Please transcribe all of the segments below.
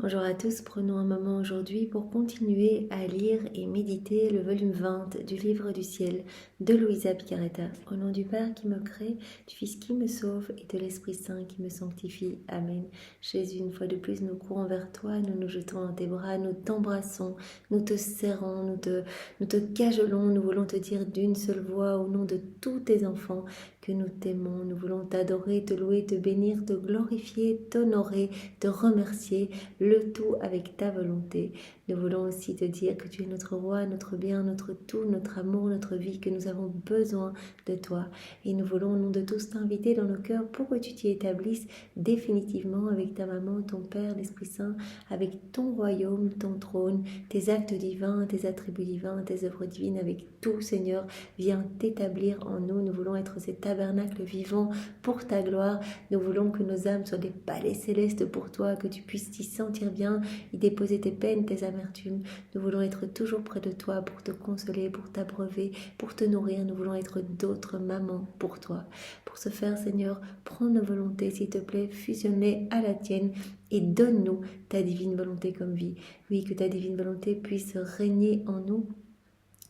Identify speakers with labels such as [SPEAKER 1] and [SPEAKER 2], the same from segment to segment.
[SPEAKER 1] Bonjour à tous, prenons un moment aujourd'hui pour continuer à lire et méditer le volume 20 du livre du ciel de Luisa Picaretta. Au nom du Père qui me crée, du Fils qui me sauve et de l'Esprit Saint qui me sanctifie. Amen. Jésus, une fois de plus, nous courons vers toi, nous nous jetons dans tes bras, nous t'embrassons, nous te serrons, nous te cajolons, nous voulons te dire d'une seule voix au nom de tous tes enfants que nous t'aimons, nous voulons t'adorer, te louer, te bénir, te glorifier, t'honorer, te remercier, le tout avec ta volonté. Nous voulons aussi te dire que tu es notre roi, notre bien, notre tout, notre amour, notre vie, que nous avons besoin de toi. Et nous voulons au nom de tous t'inviter dans nos cœurs pour que tu t'y établisses définitivement avec ta maman, ton Père, l'Esprit Saint, avec ton royaume, ton trône, tes actes divins, tes attributs divins, tes œuvres divines, avec tout, Seigneur, viens t'établir en nous. Nous voulons être ces tabernacles vivants pour ta gloire. Nous voulons que nos âmes soient des palais célestes pour toi, que tu puisses t'y sentir bien, y déposer tes peines, tes amertumes. Nous voulons être toujours près de toi pour te consoler, pour t'abreuver, pour te nourrir. Nous voulons être d'autres mamans pour toi. Pour ce faire, Seigneur, prends nos volontés, s'il te plaît, fusionne-les à la tienne et donne-nous ta divine volonté comme vie. Oui, que ta divine volonté puisse régner en nous,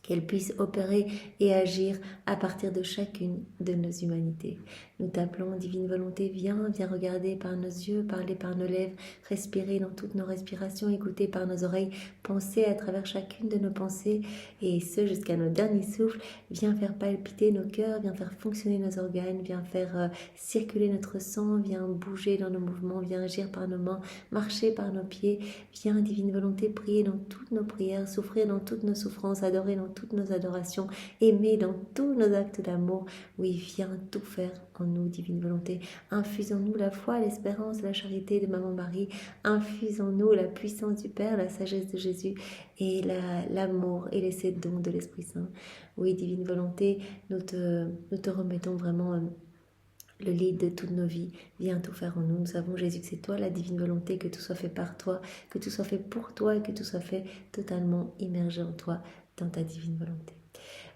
[SPEAKER 1] qu'elle puisse opérer et agir à partir de chacune de nos humanités. Nous t'appelons, divine volonté, viens regarder par nos yeux, parler par nos lèvres, respirer dans toutes nos respirations, écouter par nos oreilles, penser à travers chacune de nos pensées, et ce jusqu'à nos derniers souffles. Viens faire palpiter nos cœurs, viens faire fonctionner nos organes, viens faire circuler notre sang, viens bouger dans nos mouvements, viens agir par nos mains, marcher par nos pieds. Viens, divine volonté, prier dans toutes nos prières, souffrir dans toutes nos souffrances, adorer dans toutes nos adorations, aimer dans tous nos actes d'amour. Oui, viens tout faire en nous, divine volonté. Infuse en nous la foi, l'espérance, la charité de Maman Marie. Infuse en nous la puissance du Père, la sagesse de Jésus et l'amour et les 7 dons de l'Esprit Saint. Oui, divine volonté, nous te remettons vraiment le lead de toutes nos vies. Viens tout faire en nous. Nous savons, Jésus, que c'est toi la divine volonté, que tout soit fait par toi, que tout soit fait pour toi et que tout soit fait totalement immergé en toi, dans ta divine volonté.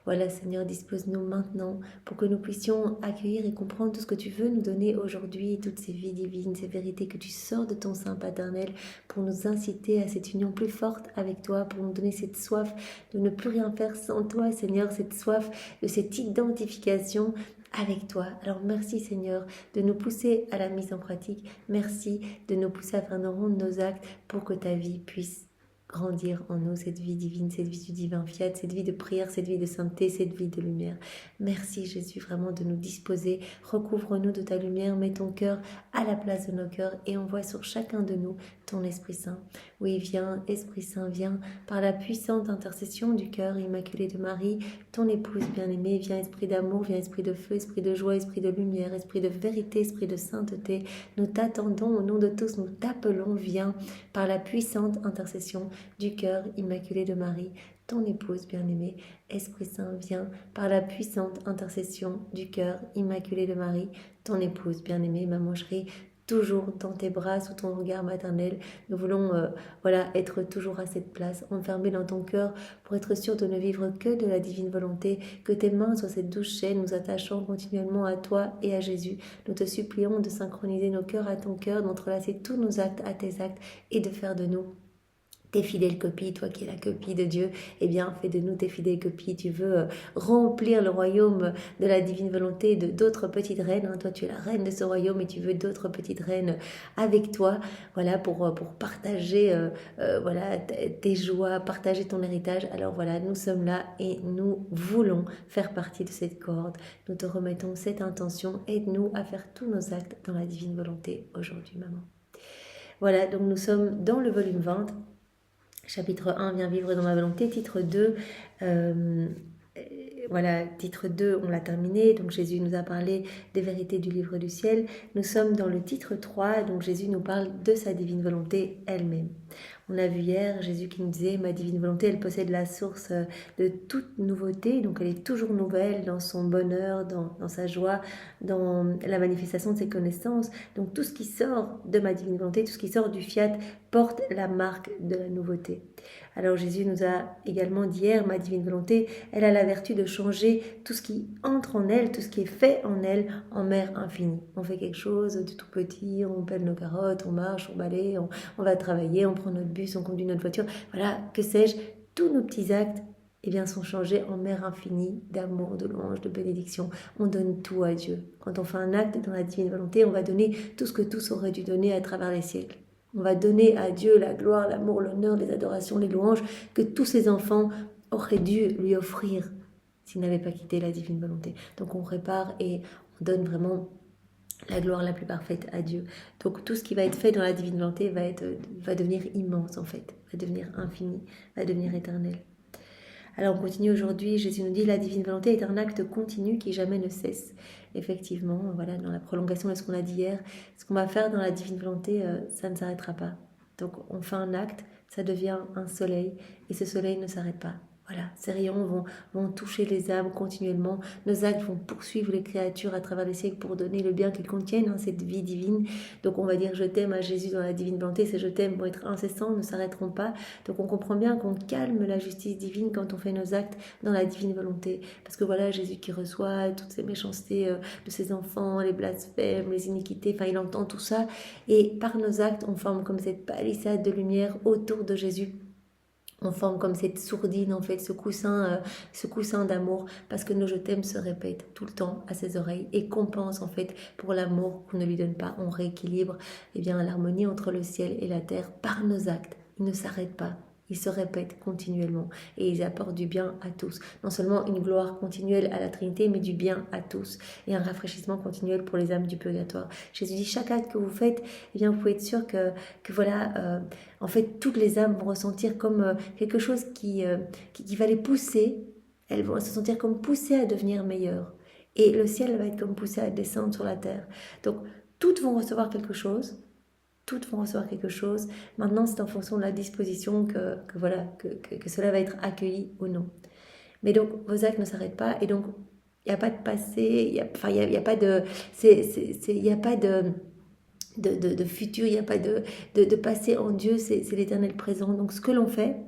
[SPEAKER 1] Voilà, Seigneur, dispose-nous maintenant pour que nous puissions accueillir et comprendre tout ce que tu veux nous donner aujourd'hui, toutes ces vies divines, ces vérités que tu sors de ton sein paternel pour nous inciter à cette union plus forte avec toi, pour nous donner cette soif de ne plus rien faire sans toi, Seigneur, cette soif de cette identification avec toi. Alors merci, Seigneur, de nous pousser à la mise en pratique. Merci de nous pousser à faire nos rondes, nos actes pour que ta vie puisse grandir en nous, cette vie divine, cette vie du divin fiat, cette vie de prière, cette vie de sainteté, cette vie de lumière. Merci, Jésus, vraiment de nous disposer. Recouvre-nous de ta lumière, mets ton cœur à la place de nos cœurs et envoie sur chacun de nous ton Esprit Saint. Oui, viens, Esprit Saint, viens par la puissante intercession du cœur immaculé de Marie, ton épouse bien-aimée. Viens, Esprit d'amour, viens, Esprit de feu, Esprit de joie, Esprit de lumière, Esprit de vérité, Esprit de sainteté. Nous t'attendons au nom de tous, nous t'appelons, viens par la puissante intercession du cœur immaculé de Marie, ton épouse bien-aimée. Esprit Saint, viens par la puissante intercession du cœur immaculé de Marie, ton épouse bien-aimée. Maman chérie, toujours dans tes bras, sous ton regard maternel. Nous voulons être toujours à cette place, enfermés dans ton cœur, pour être sûrs de ne vivre que de la divine volonté, que tes mains soient cette douce chaîne, nous attachant continuellement à toi et à Jésus. Nous te supplions de synchroniser nos cœurs à ton cœur, d'entrelacer tous nos actes à tes actes et de faire de nous tes fidèles copies, toi qui es la copie de Dieu, eh bien, fais de nous tes fidèles copies. Tu veux remplir le royaume de la divine volonté de d'autres petites reines. Hein. Toi, tu es la reine de ce royaume et tu veux d'autres petites reines avec toi, voilà, pour partager tes joies, partager ton héritage. Alors voilà, nous sommes là et nous voulons faire partie de cette corde. Nous te remettons cette intention. Aide-nous à faire tous nos actes dans la divine volonté aujourd'hui, maman. Voilà, donc nous sommes dans le volume 20. Chapitre 1, viens vivre dans ma volonté. Titre 2, titre 2, on l'a terminé. Donc Jésus nous a parlé des vérités du livre du ciel. Nous sommes dans le titre 3, donc Jésus nous parle de sa divine volonté elle-même. On a vu hier Jésus qui nous disait, ma divine volonté, elle possède la source de toute nouveauté, donc elle est toujours nouvelle dans son bonheur, dans sa joie, dans la manifestation de ses connaissances. Donc tout ce qui sort de ma divine volonté, tout ce qui sort du fiat, porte la marque de la nouveauté. Alors Jésus nous a également dit hier, ma divine volonté, elle a la vertu de changer tout ce qui entre en elle, tout ce qui est fait en elle, en mère infinie. On fait quelque chose de tout petit, on pèle nos carottes, on marche, on balaye, on va travailler, on prend notre bus, on conduit notre voiture. Voilà, que sais-je, tous nos petits actes sont changés en mère infinie d'amour, de louange, de bénédiction. On donne tout à Dieu. Quand on fait un acte dans la divine volonté, on va donner tout ce que tous auraient dû donner à travers les siècles. On va donner à Dieu la gloire, l'amour, l'honneur, les adorations, les louanges que tous ses enfants auraient dû lui offrir s'il n'avait pas quitté la divine volonté. Donc on répare et on donne vraiment la gloire la plus parfaite à Dieu. Donc tout ce qui va être fait dans la divine volonté va devenir immense en fait, va devenir infini, va devenir éternel. Alors on continue aujourd'hui, Jésus nous dit la divine volonté est un acte continu qui jamais ne cesse. Effectivement, voilà, dans la prolongation de ce qu'on a dit hier, ce qu'on va faire dans la divine volonté, ça ne s'arrêtera pas. Donc on fait un acte, ça devient un soleil et ce soleil ne s'arrête pas. Voilà, ces rayons vont toucher les âmes continuellement. Nos actes vont poursuivre les créatures à travers les siècles pour donner le bien qu'ils contiennent, cette vie divine. Donc on va dire je t'aime à Jésus dans la divine volonté. Ces je t'aime vont être incessants, ne s'arrêteront pas. Donc on comprend bien qu'on calme la justice divine quand on fait nos actes dans la divine volonté. Parce que voilà, Jésus qui reçoit toutes ces méchancetés de ses enfants, les blasphèmes, les iniquités, enfin il entend tout ça. Et par nos actes, on forme comme cette palissade de lumière autour de Jésus. On forme comme cette sourdine, en fait, ce coussin d'amour, parce que nos je t'aime se répètent tout le temps à ses oreilles et compense en fait pour l'amour qu'on ne lui donne pas. On rééquilibre l'harmonie entre le ciel et la terre par nos actes. Ils ne s'arrêtent pas. Ils se répètent continuellement et ils apportent du bien à tous. Non seulement une gloire continuelle à la Trinité, mais du bien à tous et un rafraîchissement continuel pour les âmes du purgatoire. Jésus dit, chaque acte que vous faites, vous pouvez être sûr que voilà, en fait, toutes les âmes vont ressentir comme quelque chose qui va les pousser. Elles vont se sentir comme poussées à devenir meilleures. Et le ciel va être comme poussé à descendre sur la terre. Donc, toutes vont recevoir quelque chose. Toutes vont recevoir quelque chose. Maintenant, c'est en fonction de la disposition que cela va être accueilli ou non. Mais donc, vos actes ne s'arrêtent pas. Et donc, il n'y a pas de passé, il n'y a pas de... Il n'y a pas de futur, il n'y a pas de passé en Dieu, c'est l'éternel présent. Donc, ce que l'on fait,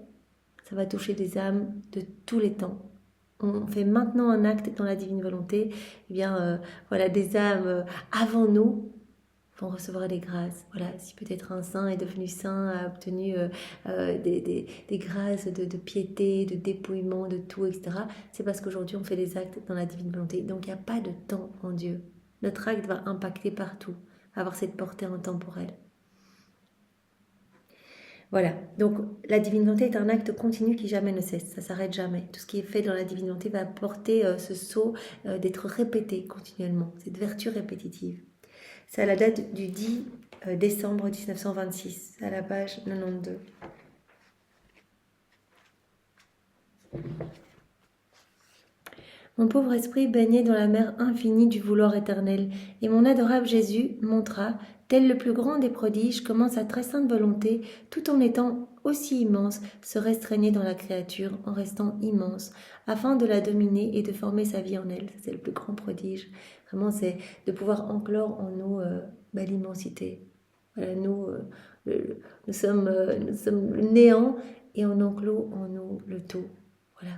[SPEAKER 1] ça va toucher des âmes de tous les temps. On fait maintenant un acte dans la divine volonté. Des âmes avant nous vont recevoir des grâces. Voilà, si peut-être un saint est devenu saint, a obtenu des grâces de piété, de dépouillement, de tout, etc. C'est parce qu'aujourd'hui on fait des actes dans la divine volonté. Donc il n'y a pas de temps en Dieu. Notre acte va impacter partout, avoir cette portée intemporelle. Voilà, donc la divine volonté est un acte continu qui jamais ne cesse, ça s'arrête jamais. Tout ce qui est fait dans la divine volonté va porter ce sceau d'être répété continuellement, cette vertu répétitive. C'est à la date du 10 décembre 1926, à la page 92. Mon pauvre esprit baignait dans la mer infinie du vouloir éternel, et mon adorable Jésus montra, tel le plus grand des prodiges, comment sa très sainte volonté, tout en étant aussi immense, se restreignait dans la créature en restant immense, afin de la dominer et de former sa vie en elle. C'est le plus grand prodige. Vraiment, c'est de pouvoir enclore en nous l'immensité. Voilà, nous sommes le néant et on enclôt en nous le tout. Voilà.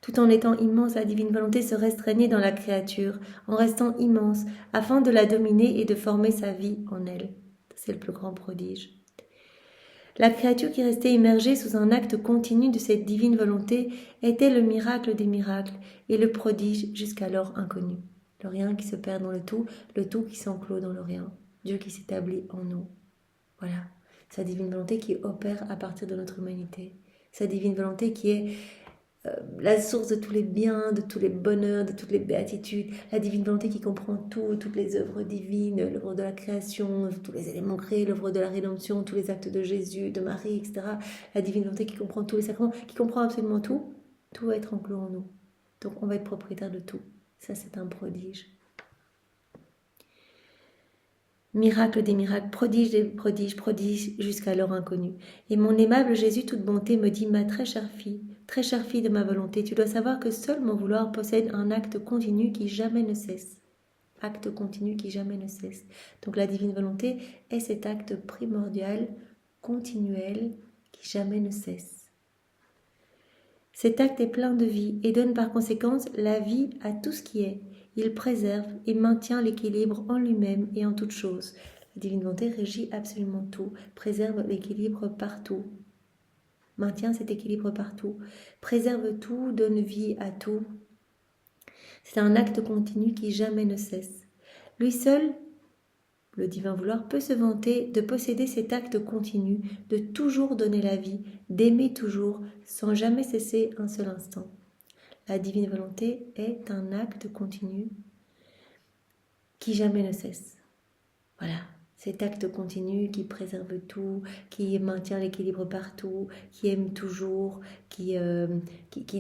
[SPEAKER 1] Tout en étant immense, la divine volonté se restreignait dans la créature, en restant immense, afin de la dominer et de former sa vie en elle. C'est le plus grand prodige. La créature qui restait immergée sous un acte continu de cette divine volonté était le miracle des miracles et le prodige jusqu'alors inconnu. Le rien qui se perd dans le tout qui s'enclôt dans le rien. Dieu qui s'établit en nous. Voilà, sa divine volonté qui opère à partir de notre humanité. Sa divine volonté qui est la source de tous les biens, de tous les bonheurs, de toutes les béatitudes, la divine volonté qui comprend tout, toutes les œuvres divines, l'œuvre de la création, tous les éléments créés, l'œuvre de la rédemption, tous les actes de Jésus, de Marie, etc. La divine volonté qui comprend tous les sacrements, qui comprend absolument tout va être enclos en nous. Donc on va être propriétaire de tout. Ça, c'est un prodige. Miracle des miracles, prodige des prodiges, prodige jusqu'alors inconnu. Et mon aimable Jésus, toute bonté, me dit, ma très chère fille de ma volonté, tu dois savoir que seul mon vouloir possède un acte continu qui jamais ne cesse. Acte continu qui jamais ne cesse. Donc la divine volonté est cet acte primordial, continuel, qui jamais ne cesse. Cet acte est plein de vie et donne par conséquence la vie à tout ce qui est. Il préserve et maintient l'équilibre en lui-même et en toute chose. La divine volonté régit absolument tout, préserve l'équilibre partout, maintient cet équilibre partout, préserve tout, donne vie à tout. C'est un acte continu qui jamais ne cesse. Lui seul, le divin vouloir, peut se vanter de posséder cet acte continu, de toujours donner la vie, d'aimer toujours, sans jamais cesser un seul instant. La divine volonté est un acte continu qui jamais ne cesse. Voilà, cet acte continu qui préserve tout, qui maintient l'équilibre partout, qui aime toujours, qui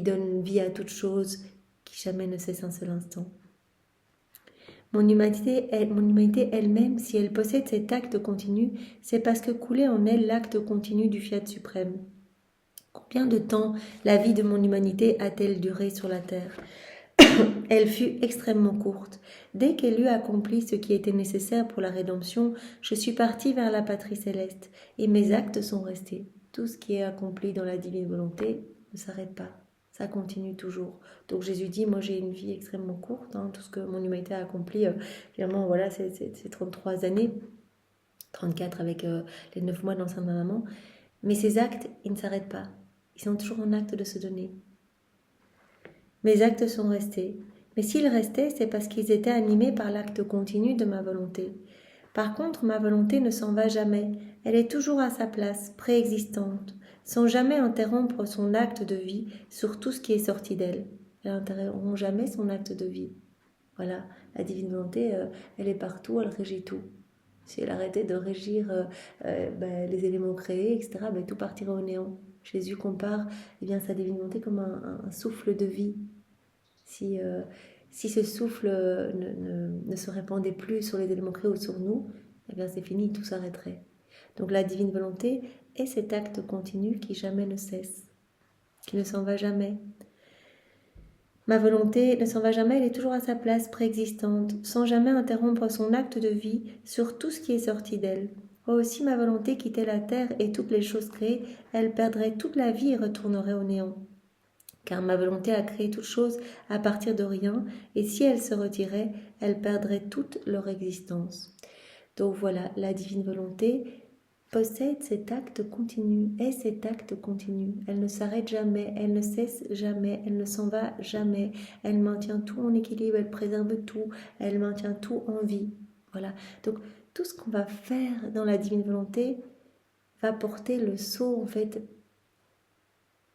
[SPEAKER 1] donne vie à toute chose, qui jamais ne cesse un seul instant. Mon humanité elle-même, si elle possède cet acte continu, c'est parce que coulait en elle l'acte continu du fiat suprême. Combien de temps la vie de mon humanité a-t-elle duré sur la terre ? Elle fut extrêmement courte. Dès qu'elle eut accompli ce qui était nécessaire pour la rédemption, je suis partie vers la patrie céleste, et mes actes sont restés. Tout ce qui est accompli dans la divine volonté ne s'arrête pas. Ça continue toujours. Donc Jésus dit, moi j'ai une vie extrêmement courte, tout ce que mon humanité a accompli, finalement voilà, c'est 33 années, 34 avec les 9 mois d'enceinte de ma maman, mais ces actes, ils ne s'arrêtent pas. Ils sont toujours en acte de se donner. Mes actes sont restés, mais s'ils restaient, c'est parce qu'ils étaient animés par l'acte continu de ma volonté. Par contre, ma volonté ne s'en va jamais, elle est toujours à sa place, préexistante, sans jamais interrompre son acte de vie sur tout ce qui est sorti d'elle. Elle n'interrompt jamais son acte de vie. Voilà, la divine volonté, elle est partout, elle régit tout. Si elle arrêtait de régir les éléments créés, etc., tout partirait au néant. Jésus compare sa divine volonté comme un souffle de vie. Si ce souffle ne se répandait plus sur les éléments créés ou sur nous, c'est fini, tout s'arrêterait. Donc la divine volonté est cet acte continu qui jamais ne cesse, qui ne s'en va jamais. Ma volonté ne s'en va jamais, elle est toujours à sa place préexistante, sans jamais interrompre son acte de vie sur tout ce qui est sorti d'elle. Si ma volonté quittait la terre et toutes les choses créées, elle perdrait toute la vie et retournerait au néant. Car ma volonté a créé toutes choses à partir de rien, et si elle se retirait, elle perdrait toute leur existence. Donc voilà, la divine volonté possède cet acte continu, est cet acte continu. Elle ne s'arrête jamais, elle ne cesse jamais, elle ne s'en va jamais. Elle maintient tout en équilibre, elle préserve tout, elle maintient tout en vie. Voilà. Donc tout ce qu'on va faire dans la divine volonté va porter le sceau en fait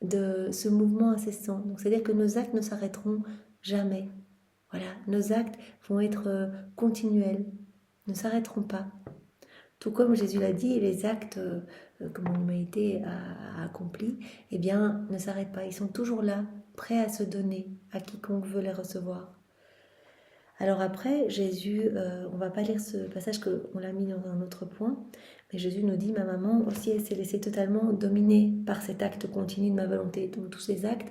[SPEAKER 1] de ce mouvement incessant. Donc c'est-à-dire que nos actes ne s'arrêteront jamais. Voilà, nos actes vont être continuels, ne s'arrêteront pas. Tout comme Jésus l'a dit, les actes que mon humanité a accomplis, ne s'arrêtent pas. Ils sont toujours là, prêts à se donner à quiconque veut les recevoir. Alors après, Jésus, on ne va pas lire ce passage qu'on l'a mis dans un autre point, mais Jésus nous dit, ma maman aussi, elle s'est laissée totalement dominer par cet acte continu de ma volonté. Donc tous ces actes,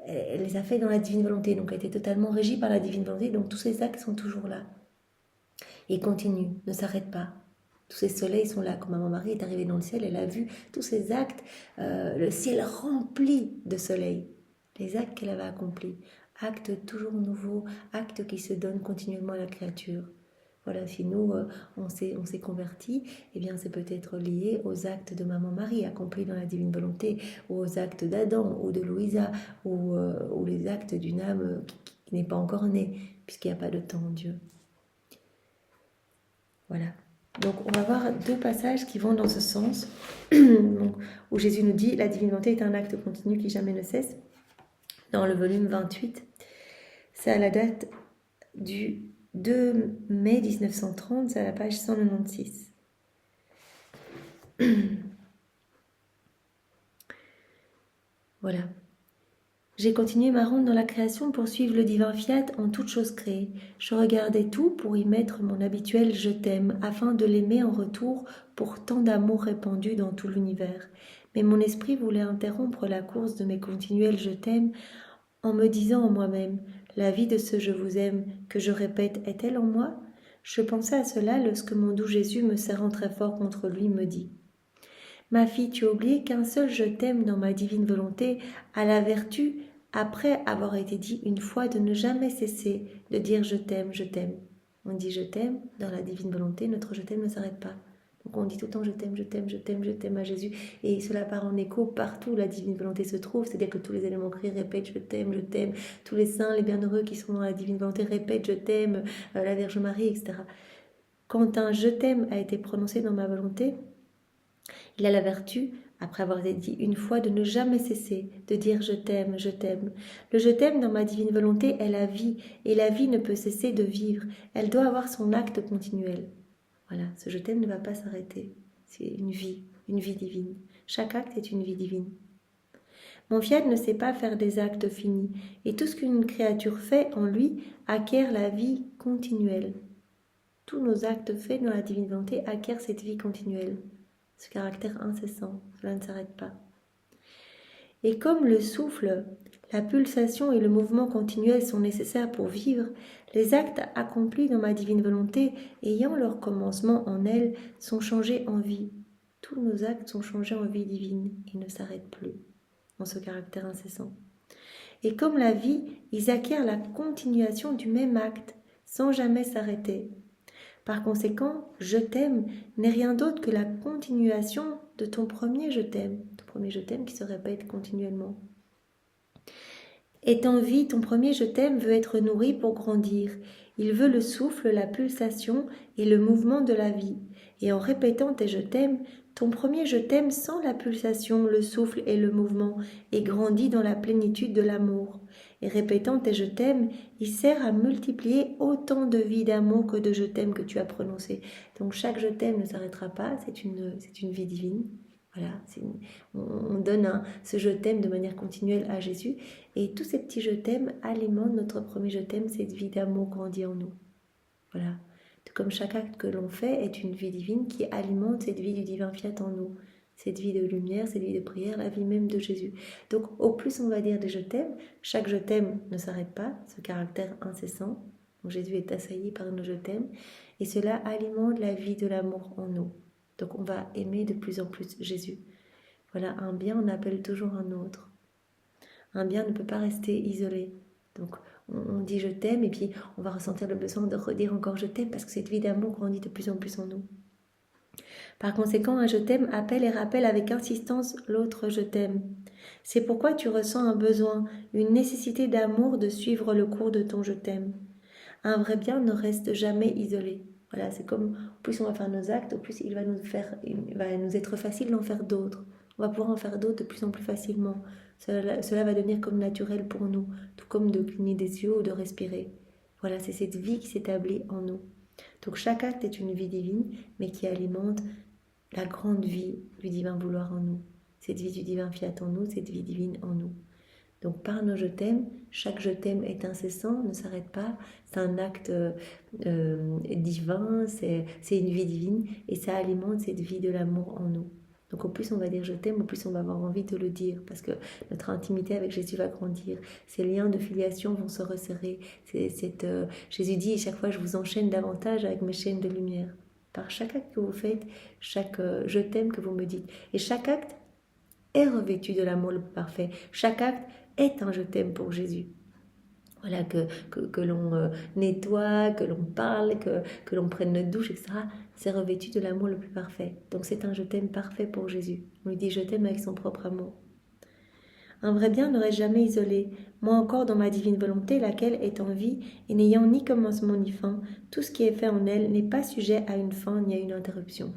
[SPEAKER 1] elle les a faits dans la divine volonté, donc elle était totalement régie par la divine volonté, donc tous ces actes sont toujours là. Et continuent, ne s'arrêtent pas. Tous ces soleils sont là. Quand maman Marie est arrivée dans le ciel, elle a vu tous ces actes, le ciel rempli de soleil. Les actes qu'elle avait accomplis. Actes toujours nouveaux, actes qui se donnent continuellement à la créature. Voilà, si nous, on s'est convertis, c'est peut-être lié aux actes de maman Marie, accomplis dans la divine volonté, ou aux actes d'Adam, ou de Louisa, ou les actes d'une âme qui n'est pas encore née, puisqu'il n'y a pas de temps en Dieu. Voilà. Donc on va voir deux passages qui vont dans ce sens, donc, où Jésus nous dit « La divine volonté est un acte continu qui jamais ne cesse », dans le volume 28. C'est à la date du 2 mai 1930, c'est à la page 196. Voilà. J'ai continué ma ronde dans la création pour suivre le divin fiat en toutes choses créées. Je regardais tout pour y mettre mon habituel « je t'aime » afin de l'aimer en retour pour tant d'amour répandu dans tout l'univers. Mais mon esprit voulait interrompre la course de mes continuels « je t'aime » en me disant en moi-même « la vie de ce « je vous aime » que je répète est-elle en moi ?» Je pensais à cela lorsque mon doux Jésus, me serrant très fort contre lui, me dit « Ma fille, tu as oublié qu'un seul je t'aime dans ma divine volonté a la vertu, après avoir été dit une fois, de ne jamais cesser de dire je t'aime, je t'aime. On dit je t'aime, dans la divine volonté, notre je t'aime ne s'arrête pas. Donc on dit tout le temps je t'aime, je t'aime, je t'aime, je t'aime à Jésus. Et cela part en écho partout où la divine volonté se trouve. C'est-à-dire que tous les éléments créés répètent je t'aime, je t'aime. Tous les saints, les bienheureux qui sont dans la divine volonté répètent je t'aime, la Vierge Marie, etc. Quand un je t'aime a été prononcé dans ma volonté, il a la vertu, après avoir été dit une fois, de ne jamais cesser de dire je t'aime, je t'aime. Le je t'aime dans ma divine volonté est la vie, et la vie ne peut cesser de vivre. Elle doit avoir son acte continuel. Voilà, ce je t'aime ne va pas s'arrêter. C'est une vie divine. Chaque acte est une vie divine. Mon fiat ne sait pas faire des actes finis, et tout ce qu'une créature fait en lui acquiert la vie continuelle. Tous nos actes faits dans la divine volonté acquièrent cette vie continuelle, ce caractère incessant, cela ne s'arrête pas. Et comme le souffle, la pulsation et le mouvement continuel sont nécessaires pour vivre, les actes accomplis dans ma divine volonté, ayant leur commencement en elle, sont changés en vie. Tous nos actes sont changés en vie divine, ils ne s'arrêtent plus en ce caractère incessant. Et comme la vie, ils acquièrent la continuation du même acte, sans jamais s'arrêter. Par conséquent, je t'aime n'est rien d'autre que la continuation de ton premier je t'aime, ton premier je t'aime qui se répète continuellement. Étant vie, ton premier je t'aime veut être nourri pour grandir. Il veut le souffle, la pulsation et le mouvement de la vie. Et en répétant tes je t'aime, ton premier je t'aime sent la pulsation, le souffle et le mouvement et grandit dans la plénitude de l'amour. Et répétant tes je t'aime, il sert à multiplier autant de vie d'amour que de je t'aime que tu as prononcé. Donc chaque je t'aime ne s'arrêtera pas, c'est une vie divine. Voilà, on donne ce je t'aime de manière continuelle à Jésus. Et tous ces petits je t'aime alimentent notre premier je t'aime, cette vie d'amour grandit en nous. Voilà. Tout comme chaque acte que l'on fait est une vie divine qui alimente cette vie du divin fiat en nous. Cette vie de lumière, cette vie de prière, la vie même de Jésus. Donc au plus on va dire des je t'aime, chaque je t'aime ne s'arrête pas, ce caractère incessant. Donc Jésus est assailli par nos je t'aime. Et cela alimente la vie de l'amour en nous. Donc on va aimer de plus en plus Jésus. Voilà, un bien en appelle toujours un autre. Un bien ne peut pas rester isolé. Donc on dit je t'aime et puis on va ressentir le besoin de redire encore je t'aime parce que cette vie d'amour grandit de plus en plus en nous. Par conséquent, un je t'aime appelle et rappelle avec insistance l'autre je t'aime. C'est pourquoi tu ressens un besoin, une nécessité d'amour de suivre le cours de ton je t'aime. Un vrai bien ne reste jamais isolé. Voilà, c'est comme, au plus on va faire nos actes, au plus il va nous être facile d'en faire d'autres. On va pouvoir en faire d'autres de plus en plus facilement. Cela va devenir comme naturel pour nous, tout comme de cligner des yeux ou de respirer. Voilà, c'est cette vie qui s'établit en nous. Donc chaque acte est une vie divine, mais qui alimente la grande vie du divin vouloir en nous. Cette vie du divin fiat en nous, cette vie divine en nous. Donc par nos je t'aime, chaque je t'aime est incessant, ne s'arrête pas, c'est un acte divin, c'est une vie divine et ça alimente cette vie de l'amour en nous. Donc au plus on va dire je t'aime, au plus on va avoir envie de le dire parce que notre intimité avec Jésus va grandir, ces liens de filiation vont se resserrer. Jésus dit chaque fois je vous enchaîne davantage avec mes chaînes de lumière. Par chaque acte que vous faites, chaque je t'aime que vous me dites et chaque acte est revêtu de l'amour le plus parfait. Chaque acte est un je t'aime pour Jésus. Voilà, que l'on nettoie, que l'on parle, que l'on prenne notre douche, etc. C'est revêtu de l'amour le plus parfait. Donc c'est un je t'aime parfait pour Jésus. On lui dit je t'aime avec son propre amour. Un vrai bien n'aurait jamais isolé, moi encore dans ma divine volonté, laquelle est en vie et n'ayant ni commencement ni fin, tout ce qui est fait en elle n'est pas sujet à une fin ni à une interruption.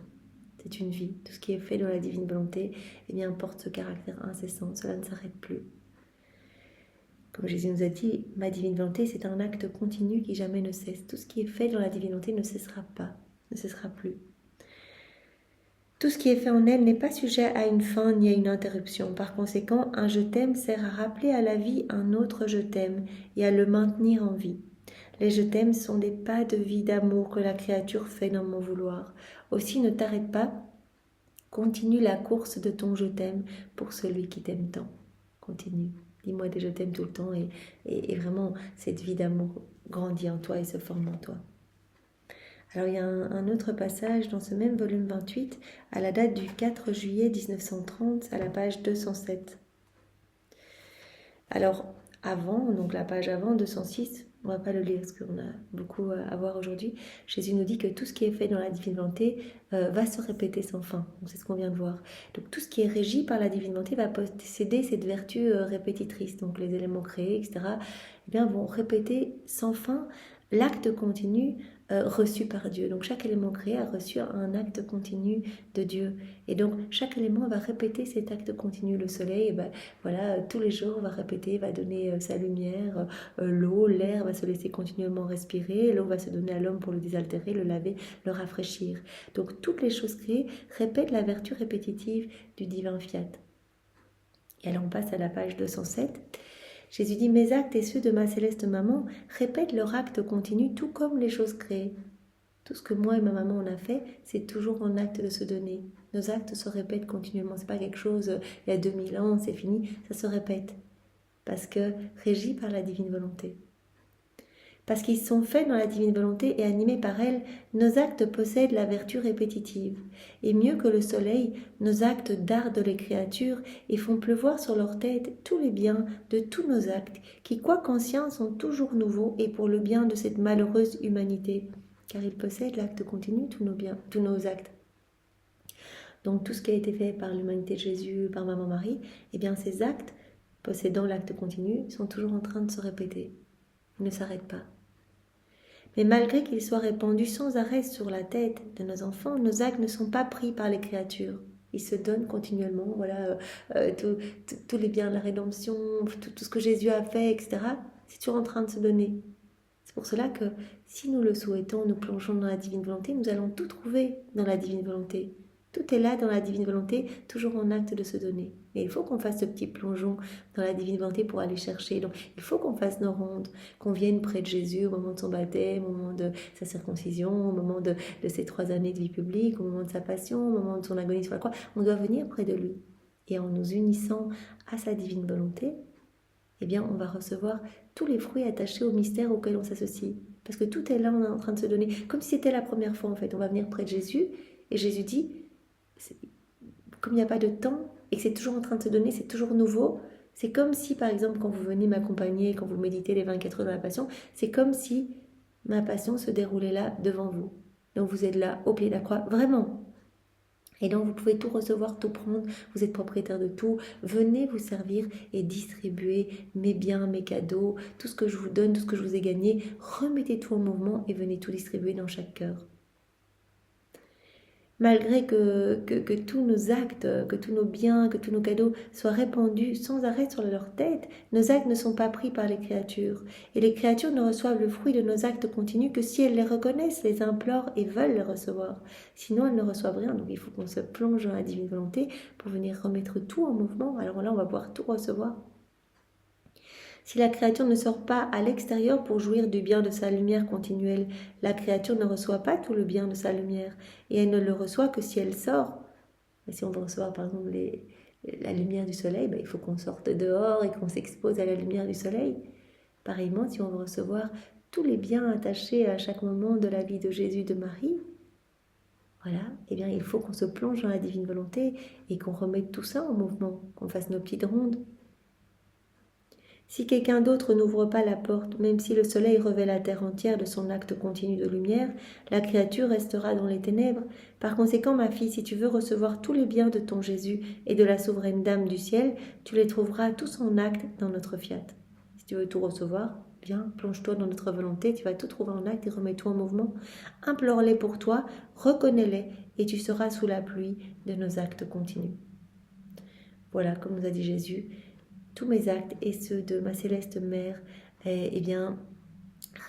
[SPEAKER 1] C'est une vie. Tout ce qui est fait dans la divine volonté, eh bien, porte ce caractère incessant. Cela ne s'arrête plus. Comme Jésus nous a dit, ma divine volonté, c'est un acte continu qui jamais ne cesse. Tout ce qui est fait dans la divine volonté ne cessera pas, ne cessera plus. Tout ce qui est fait en elle n'est pas sujet à une fin ni à une interruption. Par conséquent, un je t'aime sert à rappeler à la vie un autre je t'aime et à le maintenir en vie. Les je t'aime sont des pas de vie d'amour que la créature fait dans mon vouloir. Aussi ne t'arrête pas, continue la course de ton je t'aime pour celui qui t'aime tant. Continue, dis-moi des je t'aime tout le temps et vraiment cette vie d'amour grandit en toi et se forme en toi. Alors il y a un autre passage dans ce même volume 28, à la date du 4 juillet 1930, à la page 207. Alors avant, donc la page avant, 206, on ne va pas le lire parce qu'on a beaucoup à voir aujourd'hui, Jésus nous dit que tout ce qui est fait dans la divine volonté va se répéter sans fin. Donc c'est ce qu'on vient de voir. Donc tout ce qui est régi par la divine volonté va posséder cette vertu répétitrice. Donc les éléments créés, etc., eh bien, vont répéter sans fin l'acte continu reçu par Dieu. Donc chaque élément créé a reçu un acte continu de Dieu. Et donc chaque élément va répéter cet acte continu. Le soleil, ben, voilà, tous les jours va répéter, va donner sa lumière. L'eau, l'air va se laisser continuellement respirer. L'eau va se donner à l'homme pour le désaltérer, le laver, le rafraîchir. Donc toutes les choses créées répètent la vertu répétitive du divin fiat. Et alors on passe à la page 207. Jésus dit « Mes actes et ceux de ma céleste maman répètent leur acte continu tout comme les choses créées. » Tout ce que moi et ma maman on a fait, c'est toujours en acte de se donner. Nos actes se répètent continuellement. C'est pas quelque chose, il y a 2000 ans, c'est fini. Ça se répète. Parce que régi par la divine volonté. Parce qu'ils sont faits dans la divine volonté et animés par elle, nos actes possèdent la vertu répétitive. Et mieux que le soleil, nos actes dardent les créatures et font pleuvoir sur leur tête tous les biens de tous nos actes, qui, quoique anciens, sont toujours nouveaux et pour le bien de cette malheureuse humanité. Car ils possèdent l'acte continu, tous nos biens, tous nos actes. Donc tout ce qui a été fait par l'humanité de Jésus, par Maman Marie, eh bien ces actes, possédant l'acte continu, sont toujours en train de se répéter. Ils ne s'arrêtent pas. Mais malgré qu'ils soient répandus sans arrêt sur la tête de nos enfants, nos actes ne sont pas pris par les créatures. Ils se donnent continuellement, voilà, tous les biens de la rédemption, tout ce que Jésus a fait, etc. C'est toujours en train de se donner. C'est pour cela que si nous le souhaitons, nous plongeons dans la divine volonté, nous allons tout trouver dans la divine volonté. Tout est là dans la divine volonté, toujours en acte de se donner. Mais il faut qu'on fasse ce petit plongeon dans la divine volonté pour aller chercher. Donc il faut qu'on fasse nos rondes, qu'on vienne près de Jésus au moment de son baptême, au moment de sa circoncision, au moment de ses 3 années de vie publique, au moment de sa passion, au moment de son agonie sur la croix. On doit venir près de lui. Et en nous unissant à sa divine volonté, eh bien on va recevoir tous les fruits attachés au mystère auquel on s'associe. Parce que tout est là, on est en train de se donner. Comme si c'était la première fois en fait. On va venir près de Jésus et Jésus dit... Comme il n'y a pas de temps et que c'est toujours en train de se donner, c'est toujours nouveau, c'est comme si, par exemple, quand vous venez m'accompagner, quand vous méditez les 24 heures de la Passion, c'est comme si ma Passion se déroulait là, devant vous. Donc vous êtes là, au pied de la croix, vraiment. Et donc vous pouvez tout recevoir, tout prendre, vous êtes propriétaire de tout, venez vous servir et distribuer mes biens, mes cadeaux, tout ce que je vous donne, tout ce que je vous ai gagné, remettez tout en mouvement et venez tout distribuer dans chaque cœur. Malgré que tous nos actes, que tous nos biens, que tous nos cadeaux soient répandus sans arrêt sur leur tête, nos actes ne sont pas pris par les créatures. Et les créatures ne reçoivent le fruit de nos actes continus que si elles les reconnaissent, les implorent et veulent les recevoir. Sinon, elles ne reçoivent rien. Donc il faut qu'on se plonge dans la divine volonté pour venir remettre tout en mouvement. Alors là, on va pouvoir tout recevoir. Si la créature ne sort pas à l'extérieur pour jouir du bien de sa lumière continuelle, la créature ne reçoit pas tout le bien de sa lumière, et elle ne le reçoit que si elle sort. Et si on veut recevoir par exemple la lumière du soleil, il faut qu'on sorte dehors et qu'on s'expose à la lumière du soleil. Pareillement, si on veut recevoir tous les biens attachés à chaque moment de la vie de Jésus, de Marie, voilà, eh bien il faut qu'on se plonge dans la divine volonté et qu'on remette tout ça en mouvement, qu'on fasse nos petites rondes. Si quelqu'un d'autre n'ouvre pas la porte, même si le soleil revêt la terre entière de son acte continu de lumière, la créature restera dans les ténèbres. Par conséquent, ma fille, si tu veux recevoir tous les biens de ton Jésus et de la souveraine Dame du ciel, tu les trouveras tous en acte dans notre fiat. Si tu veux tout recevoir, viens, plonge-toi dans notre volonté, tu vas tout trouver en acte et remets tout en mouvement. Implore-les pour toi, reconnais-les et tu seras sous la pluie de nos actes continus. Voilà, comme nous a dit Jésus, tous mes actes et ceux de ma céleste mère, eh bien,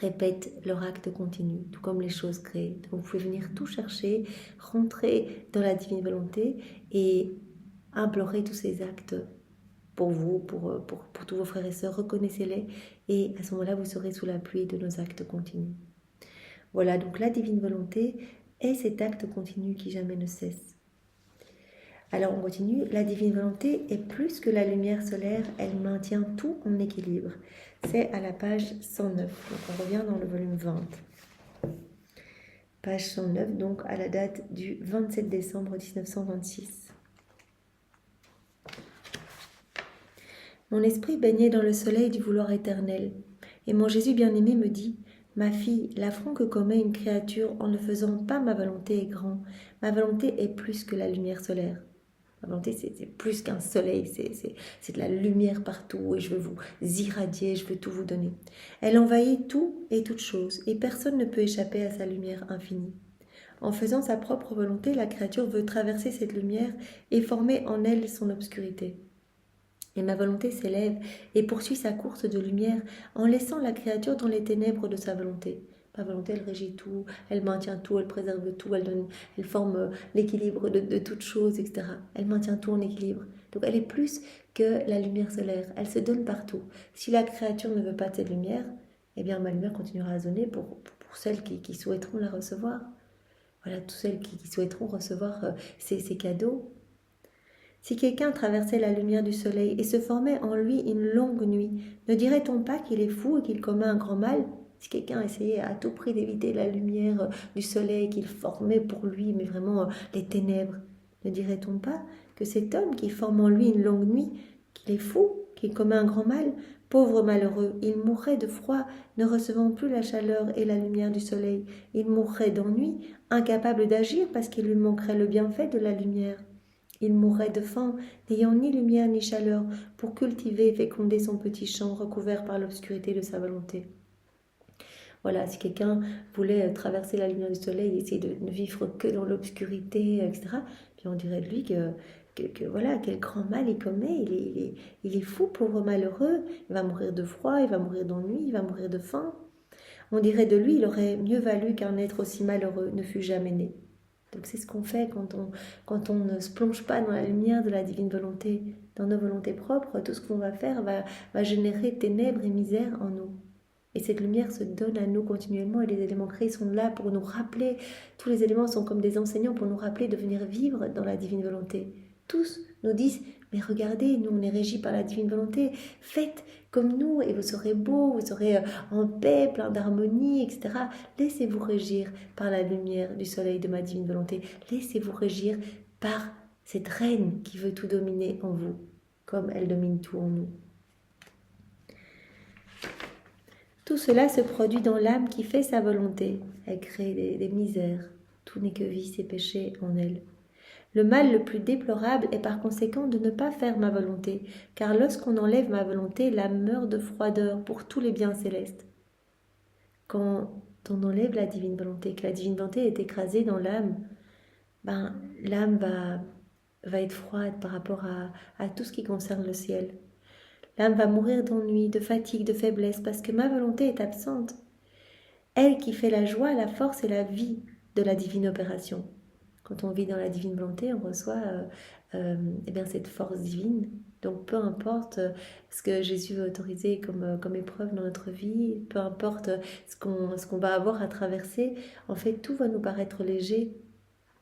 [SPEAKER 1] répètent leur acte continu, tout comme les choses créées. Donc vous pouvez venir tout chercher, rentrer dans la divine volonté et implorer tous ces actes pour vous, pour tous vos frères et sœurs. Reconnaissez-les et à ce moment-là, vous serez sous la pluie de nos actes continus. Voilà, donc la divine volonté est cet acte continu qui jamais ne cesse. Alors on continue, la divine volonté est plus que la lumière solaire, elle maintient tout en équilibre. C'est à la page 109, donc on revient dans le volume 20. page 109, donc à la date du 27 décembre 1926. Mon esprit baignait dans le soleil du vouloir éternel, et mon Jésus bien-aimé me dit, « Ma fille, l'affront que commet une créature en ne faisant pas ma volonté est grand. Ma volonté est plus que la lumière solaire. » La volonté, c'est plus qu'un soleil, c'est de la lumière partout et je veux vous irradier, je veux tout vous donner. Elle envahit tout et toute chose et personne ne peut échapper à sa lumière infinie. En faisant sa propre volonté, la créature veut traverser cette lumière et former en elle son obscurité. Et ma volonté s'élève et poursuit sa course de lumière en laissant la créature dans les ténèbres de sa volonté. Ma volonté, elle régit tout, elle maintient tout, elle préserve tout, elle forme l'équilibre de toutes choses, etc. Elle maintient tout en équilibre. Donc elle est plus que la lumière solaire, elle se donne partout. Si la créature ne veut pas de cette lumière, eh bien ma lumière continuera à sonner pour celles qui souhaiteront la recevoir. Voilà, tous celles qui souhaiteront recevoir ces cadeaux. Si quelqu'un traversait la lumière du soleil et se formait en lui une longue nuit, ne dirait-on pas qu'il est fou et qu'il commet un grand mal ? Si quelqu'un essayait à tout prix d'éviter la lumière du soleil qu'il formait pour lui, mais vraiment les ténèbres, ne dirait-on pas que cet homme qui forme en lui une longue nuit, qu'il est fou, qu'il commet un grand mal ? Pauvre malheureux, il mourrait de froid, ne recevant plus la chaleur et la lumière du soleil. Il mourrait d'ennui, incapable d'agir parce qu'il lui manquerait le bienfait de la lumière. Il mourrait de faim, n'ayant ni lumière ni chaleur, pour cultiver et féconder son petit champ recouvert par l'obscurité de sa volonté. Voilà, si quelqu'un voulait traverser la lumière du soleil et essayer de ne vivre que dans l'obscurité, etc., puis on dirait de lui que voilà, quel grand mal il commet, il est fou, pauvre malheureux, il va mourir de froid, il va mourir d'ennui, il va mourir de faim. On dirait de lui, il aurait mieux valu qu'un être aussi malheureux ne fût jamais né. Donc c'est ce qu'on fait quand on ne se plonge pas dans la lumière de la divine volonté, dans nos volontés propres. Tout ce qu'on va faire va générer ténèbres et misère en nous. Et cette lumière se donne à nous continuellement et les éléments créés sont là pour nous rappeler. Tous les éléments sont comme des enseignants pour nous rappeler de venir vivre dans la divine volonté. Tous nous disent, mais regardez, nous on est régis par la divine volonté, faites comme nous et vous serez beaux, vous serez en paix, plein d'harmonie, etc. Laissez-vous régir par la lumière du soleil de ma divine volonté. Laissez-vous régir par cette reine qui veut tout dominer en vous, comme elle domine tout en nous. Tout cela se produit dans l'âme qui fait sa volonté. Elle crée des misères. Tout n'est que vice et péché en elle. Le mal le plus déplorable est par conséquent de ne pas faire ma volonté, car lorsqu'on enlève ma volonté, l'âme meurt de froideur pour tous les biens célestes. Quand on enlève la divine volonté, que la divine volonté est écrasée dans l'âme, l'âme va être froide par rapport à tout ce qui concerne le ciel. L'âme va mourir d'ennui, de fatigue, de faiblesse, parce que ma volonté est absente. Elle qui fait la joie, la force et la vie de la divine opération. Quand on vit dans la divine volonté, on reçoit cette force divine. Donc peu importe ce que Jésus veut autoriser comme épreuve dans notre vie, peu importe ce qu'on va avoir à traverser, en fait tout va nous paraître léger.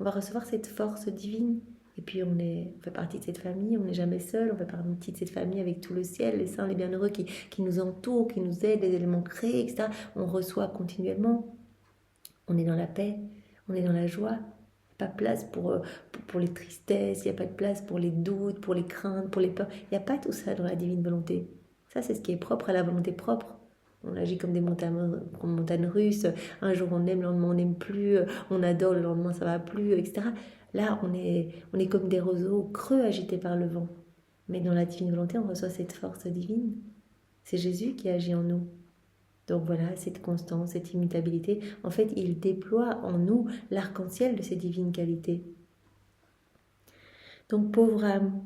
[SPEAKER 1] On va recevoir cette force divine. Et puis on fait partie de cette famille, on n'est jamais seul, on fait partie de cette famille avec tout le ciel, les saints, les bienheureux qui nous entourent, qui nous aident, les éléments créés, etc. On reçoit continuellement. On est dans la paix, on est dans la joie. Pas de place pour les tristesses, il n'y a pas de place pour les doutes, pour les craintes, pour les peurs. Il n'y a pas tout ça dans la divine volonté. Ça, c'est ce qui est propre à la volonté propre. On agit comme des montagnes russes. Un jour on aime, le lendemain on n'aime plus. On adore, le lendemain ça va plus, etc. Là, on est comme des roseaux creux agités par le vent. Mais dans la divine volonté, on reçoit cette force divine. C'est Jésus qui agit en nous. Donc voilà, cette constance, cette immutabilité, en fait, il déploie en nous l'arc-en-ciel de ces divines qualités. Donc pauvre âme,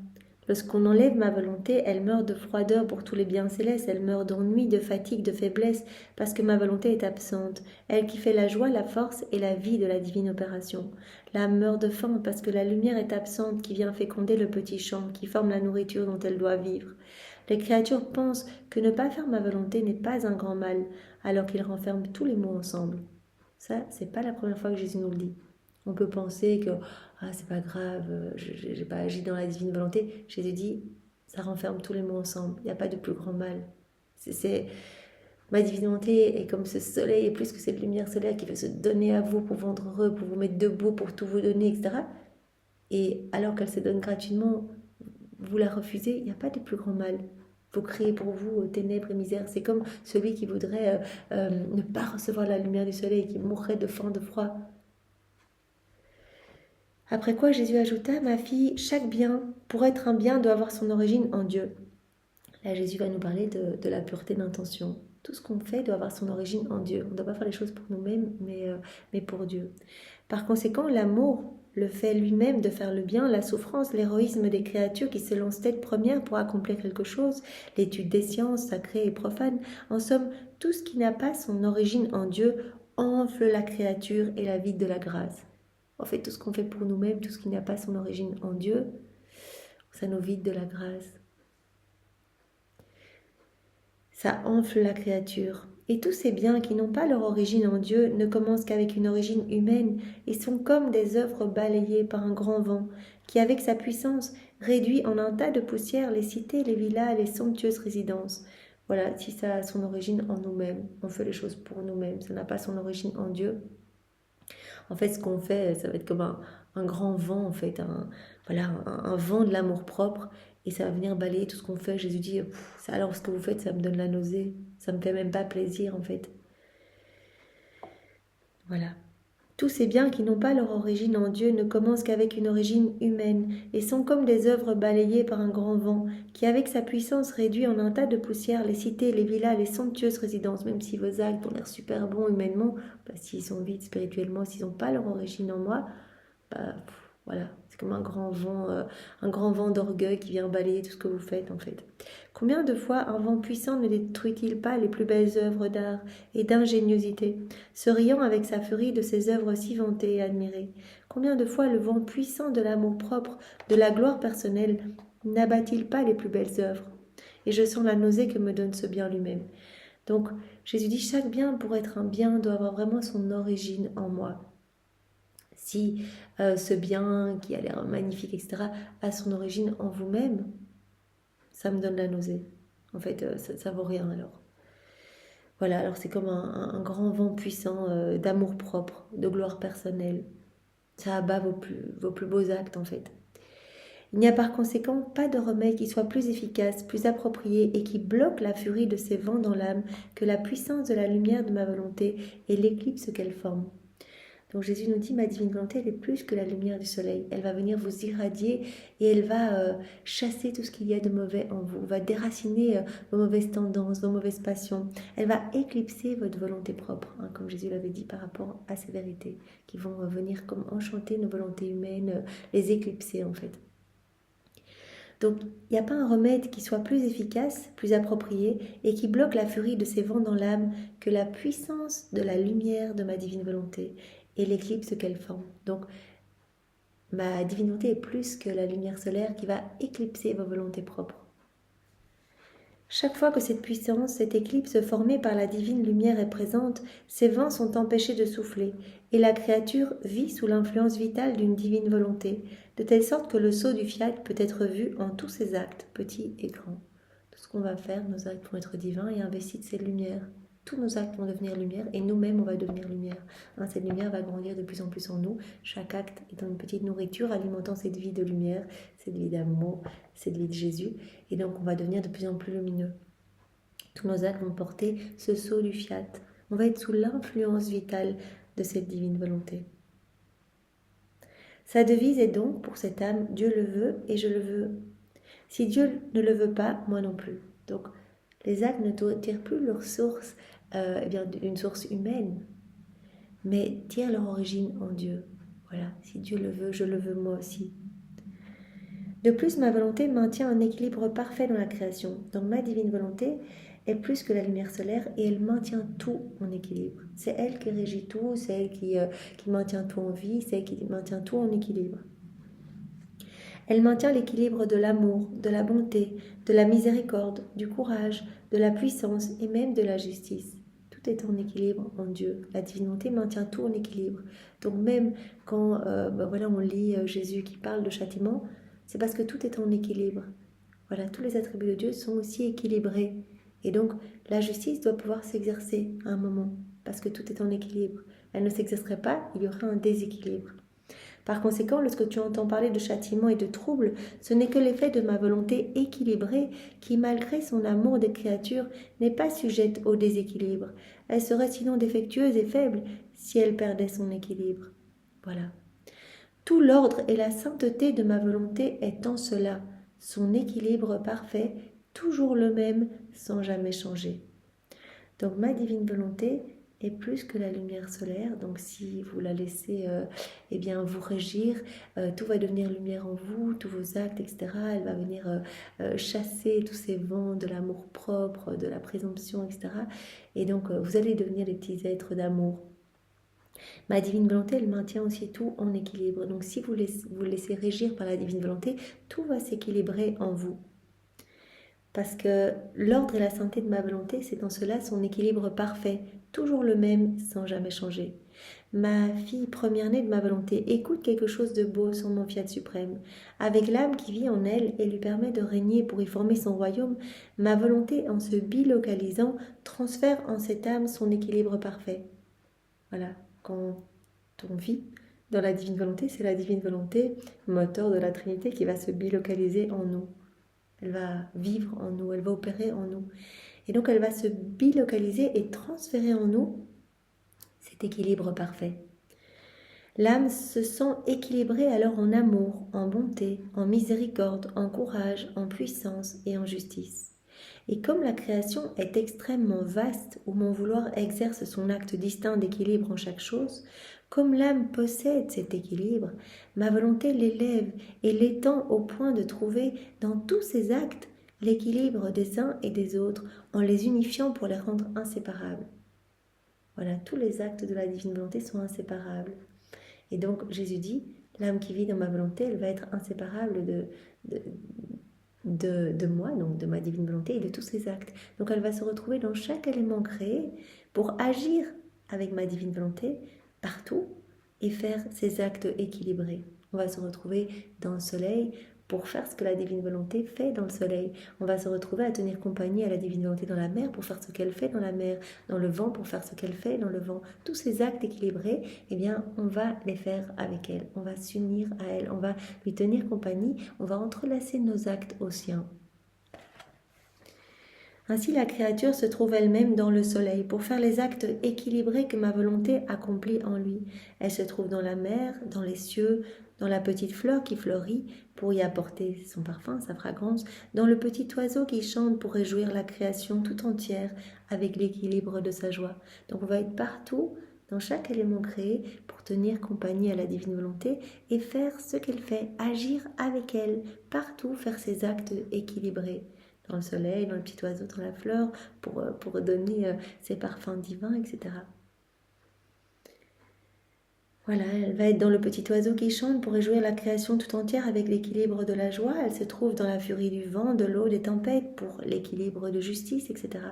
[SPEAKER 1] lorsqu'on enlève ma volonté, elle meurt de froideur pour tous les biens célestes, elle meurt d'ennui, de fatigue, de faiblesse, parce que ma volonté est absente, elle qui fait la joie, la force et la vie de la divine opération. L'âme meurt de faim parce que la lumière est absente qui vient féconder le petit champ, qui forme la nourriture dont elle doit vivre. Les créatures pensent que ne pas faire ma volonté n'est pas un grand mal, alors qu'ils renferment tous les mots ensemble. Ça, c'est pas la première fois que Jésus nous le dit. On peut penser que c'est pas grave, je n'ai pas agi dans la divine volonté. Jésus dit, ça renferme tous les mots ensemble. Il n'y a pas de plus grand mal. Ma divinité est comme ce soleil, et plus que cette lumière solaire qui veut se donner à vous pour vous rendre heureux, pour vous mettre debout, pour tout vous donner, etc. Et alors qu'elle se donne gratuitement, vous la refusez, il n'y a pas de plus grand mal. Vous criez pour vous, ténèbres et misère. C'est comme celui qui voudrait ne pas recevoir la lumière du soleil, qui mourrait de faim, de froid. Après quoi Jésus ajouta, ma fille, chaque bien, pour être un bien, doit avoir son origine en Dieu. Là, Jésus va nous parler de la pureté d'intention. Tout ce qu'on fait doit avoir son origine en Dieu. On ne doit pas faire les choses pour nous-mêmes, mais pour Dieu. Par conséquent, l'amour, le fait lui-même de faire le bien, la souffrance, l'héroïsme des créatures qui se lancent tête première pour accomplir quelque chose, l'étude des sciences sacrées et profanes, en somme, tout ce qui n'a pas son origine en Dieu enfle la créature et la vide de la grâce. En fait, tout ce qu'on fait pour nous-mêmes, tout ce qui n'a pas son origine en Dieu, ça nous vide de la grâce. Ça enfle la créature. Et tous ces biens qui n'ont pas leur origine en Dieu ne commencent qu'avec une origine humaine et sont comme des œuvres balayées par un grand vent, qui avec sa puissance réduit en un tas de poussière les cités, les villas, les somptueuses résidences. Voilà, si ça a son origine en nous-mêmes, on fait les choses pour nous-mêmes, ça n'a pas son origine en Dieu. En fait, ce qu'on fait, ça va être comme un grand vent, en fait, un vent de l'amour-propre, et ça va venir balayer tout ce qu'on fait. Jésus dit, alors ce que vous faites, ça me donne la nausée, ça me fait même pas plaisir, en fait. Voilà. Tous ces biens qui n'ont pas leur origine en Dieu ne commencent qu'avec une origine humaine, et sont comme des œuvres balayées par un grand vent, qui avec sa puissance réduit en un tas de poussière les cités, les villas, les somptueuses résidences, même si vos actes ont l'air super bons humainement, s'ils sont vides spirituellement, s'ils n'ont pas leur origine en moi, voilà, c'est comme un grand vent d'orgueil qui vient balayer tout ce que vous faites en fait. Combien de fois un vent puissant ne détruit-il pas les plus belles œuvres d'art et d'ingéniosité, se riant avec sa furie de ces œuvres si vantées et admirées? Combien de fois le vent puissant de l'amour-propre, de la gloire personnelle, n'abat-il pas les plus belles œuvres? Et je sens la nausée que me donne ce bien lui-même. Donc Jésus dit, chaque bien pour être un bien doit avoir vraiment son origine en moi. Si ce bien qui a l'air magnifique, etc., a son origine en vous-même, ça me donne la nausée. En fait, ça vaut rien alors. Voilà, alors c'est comme un grand vent puissant d'amour-propre, de gloire personnelle. Ça abat vos plus beaux actes en fait. Il n'y a par conséquent pas de remède qui soit plus efficace, plus approprié et qui bloque la furie de ces vents dans l'âme que la puissance de la lumière de ma volonté et l'éclipse qu'elle forme. Donc Jésus nous dit, ma divine volonté, elle est plus que la lumière du soleil. Elle va venir vous irradier et elle va chasser tout ce qu'il y a de mauvais en vous. Elle va déraciner vos mauvaises tendances, vos mauvaises passions. Elle va éclipser votre volonté propre, comme Jésus l'avait dit par rapport à ces vérités, qui vont venir comme enchanter nos volontés humaines, les éclipser en fait. Donc, il n'y a pas un remède qui soit plus efficace, plus approprié et qui bloque la furie de ces vents dans l'âme que la puissance de la lumière de ma divine volonté et l'éclipse qu'elle forme. Donc, ma divine volonté est plus que la lumière solaire qui va éclipser vos volontés propres. Chaque fois que cette puissance, cette éclipse formée par la divine lumière est présente, ces vents sont empêchés de souffler, et la créature vit sous l'influence vitale d'une divine volonté, de telle sorte que le sceau du fiat peut être vu en tous ses actes, petits et grands. Tout ce qu'on va faire, nos actes vont être divins et investis de cette lumière. Tous nos actes vont devenir lumière et nous-mêmes on va devenir lumière. Cette lumière va grandir de plus en plus en nous. Chaque acte étant une petite nourriture alimentant cette vie de lumière, cette vie d'amour, cette vie de Jésus. Et donc on va devenir de plus en plus lumineux. Tous nos actes vont porter ce sceau du fiat. On va être sous l'influence vitale de cette divine volonté. Sa devise est donc pour cette âme, Dieu le veut et je le veux. Si Dieu ne le veut pas, moi non plus. Donc les actes ne tirent plus leur source d'une source humaine, mais tirent leur origine en Dieu. Voilà, si Dieu le veut, je le veux moi aussi. De plus, ma volonté maintient un équilibre parfait dans la création. Donc ma divine volonté est plus que la lumière solaire et elle maintient tout en équilibre. C'est elle qui régit tout, c'est elle qui maintient tout en vie, c'est elle qui maintient tout en équilibre. Elle maintient l'équilibre de l'amour, de la bonté, de la miséricorde, du courage, de la puissance et même de la justice. Tout est en équilibre en Dieu. La divinité maintient tout en équilibre. Donc même quand on lit Jésus qui parle de châtiment, c'est parce que tout est en équilibre. Voilà, tous les attributs de Dieu sont aussi équilibrés. Et donc, la justice doit pouvoir s'exercer à un moment, parce que tout est en équilibre. Elle ne s'exercerait pas, il y aurait un déséquilibre. Par conséquent, lorsque tu entends parler de châtiment et de trouble, ce n'est que l'effet de ma volonté équilibrée qui, malgré son amour des créatures, n'est pas sujette au déséquilibre. Elle serait sinon défectueuse et faible si elle perdait son équilibre. Voilà. Tout l'ordre et la sainteté de ma volonté est en cela, son équilibre parfait, toujours le même, sans jamais changer. Donc ma divine volonté est plus que la lumière solaire, donc si vous la laissez eh bien, vous régir, tout va devenir lumière en vous, tous vos actes, etc. Elle va venir chasser tous ces vents de l'amour propre, de la présomption, etc. Et donc vous allez devenir des petits êtres d'amour. Ma divine volonté, elle maintient aussi tout en équilibre. Donc si vous laissez régir par la divine volonté, tout va s'équilibrer en vous. Parce que l'ordre et la sainteté de ma volonté, c'est en cela son équilibre parfait, toujours le même, sans jamais changer. Ma fille première-née de ma volonté écoute quelque chose de beau sur mon fiat suprême. Avec l'âme qui vit en elle et lui permet de régner pour y former son royaume, ma volonté, en se bilocalisant, transfère en cette âme son équilibre parfait. Voilà, quand on vit dans la divine volonté, c'est la divine volonté, moteur de la Trinité, qui va se bilocaliser en nous. Elle va vivre en nous, elle va opérer en nous. Et donc elle va se bilocaliser et transférer en nous cet équilibre parfait. L'âme se sent équilibrée alors en amour, en bonté, en miséricorde, en courage, en puissance et en justice. Et comme la création est extrêmement vaste, où mon vouloir exerce son acte distinct d'équilibre en chaque chose, comme l'âme possède cet équilibre, ma volonté l'élève et l'étend au point de trouver dans tous ses actes l'équilibre des uns et des autres en les unifiant pour les rendre inséparables. Voilà, tous les actes de la divine volonté sont inséparables. Et donc Jésus dit, l'âme qui vit dans ma volonté, elle va être inséparable de moi, donc de ma divine volonté et de tous ses actes. Donc elle va se retrouver dans chaque élément créé pour agir avec ma divine volonté partout et faire ses actes équilibrés. On va se retrouver dans le soleil pour faire ce que la divine volonté fait dans le soleil. On va se retrouver à tenir compagnie à la divine volonté dans la mer pour faire ce qu'elle fait dans la mer, dans le vent pour faire ce qu'elle fait dans le vent. Tous ces actes équilibrés, eh bien, on va les faire avec elle. On va s'unir à elle, on va lui tenir compagnie, on va entrelacer nos actes aux siens. Ainsi, la créature se trouve elle-même dans le soleil pour faire les actes équilibrés que ma volonté accomplit en lui. Elle se trouve dans la mer, dans les cieux, dans la petite fleur qui fleurit pour y apporter son parfum, sa fragrance, dans le petit oiseau qui chante pour réjouir la création tout entière avec l'équilibre de sa joie. Donc on va être partout, dans chaque élément créé, pour tenir compagnie à la divine volonté et faire ce qu'elle fait, agir avec elle, partout faire ses actes équilibrés. Dans le soleil, dans le petit oiseau, dans la fleur, pour donner ses parfums divins, etc. Voilà, elle va être dans le petit oiseau qui chante pour réjouir la création tout entière avec l'équilibre de la joie. Elle se trouve dans la furie du vent, de l'eau, des tempêtes pour l'équilibre de justice, etc.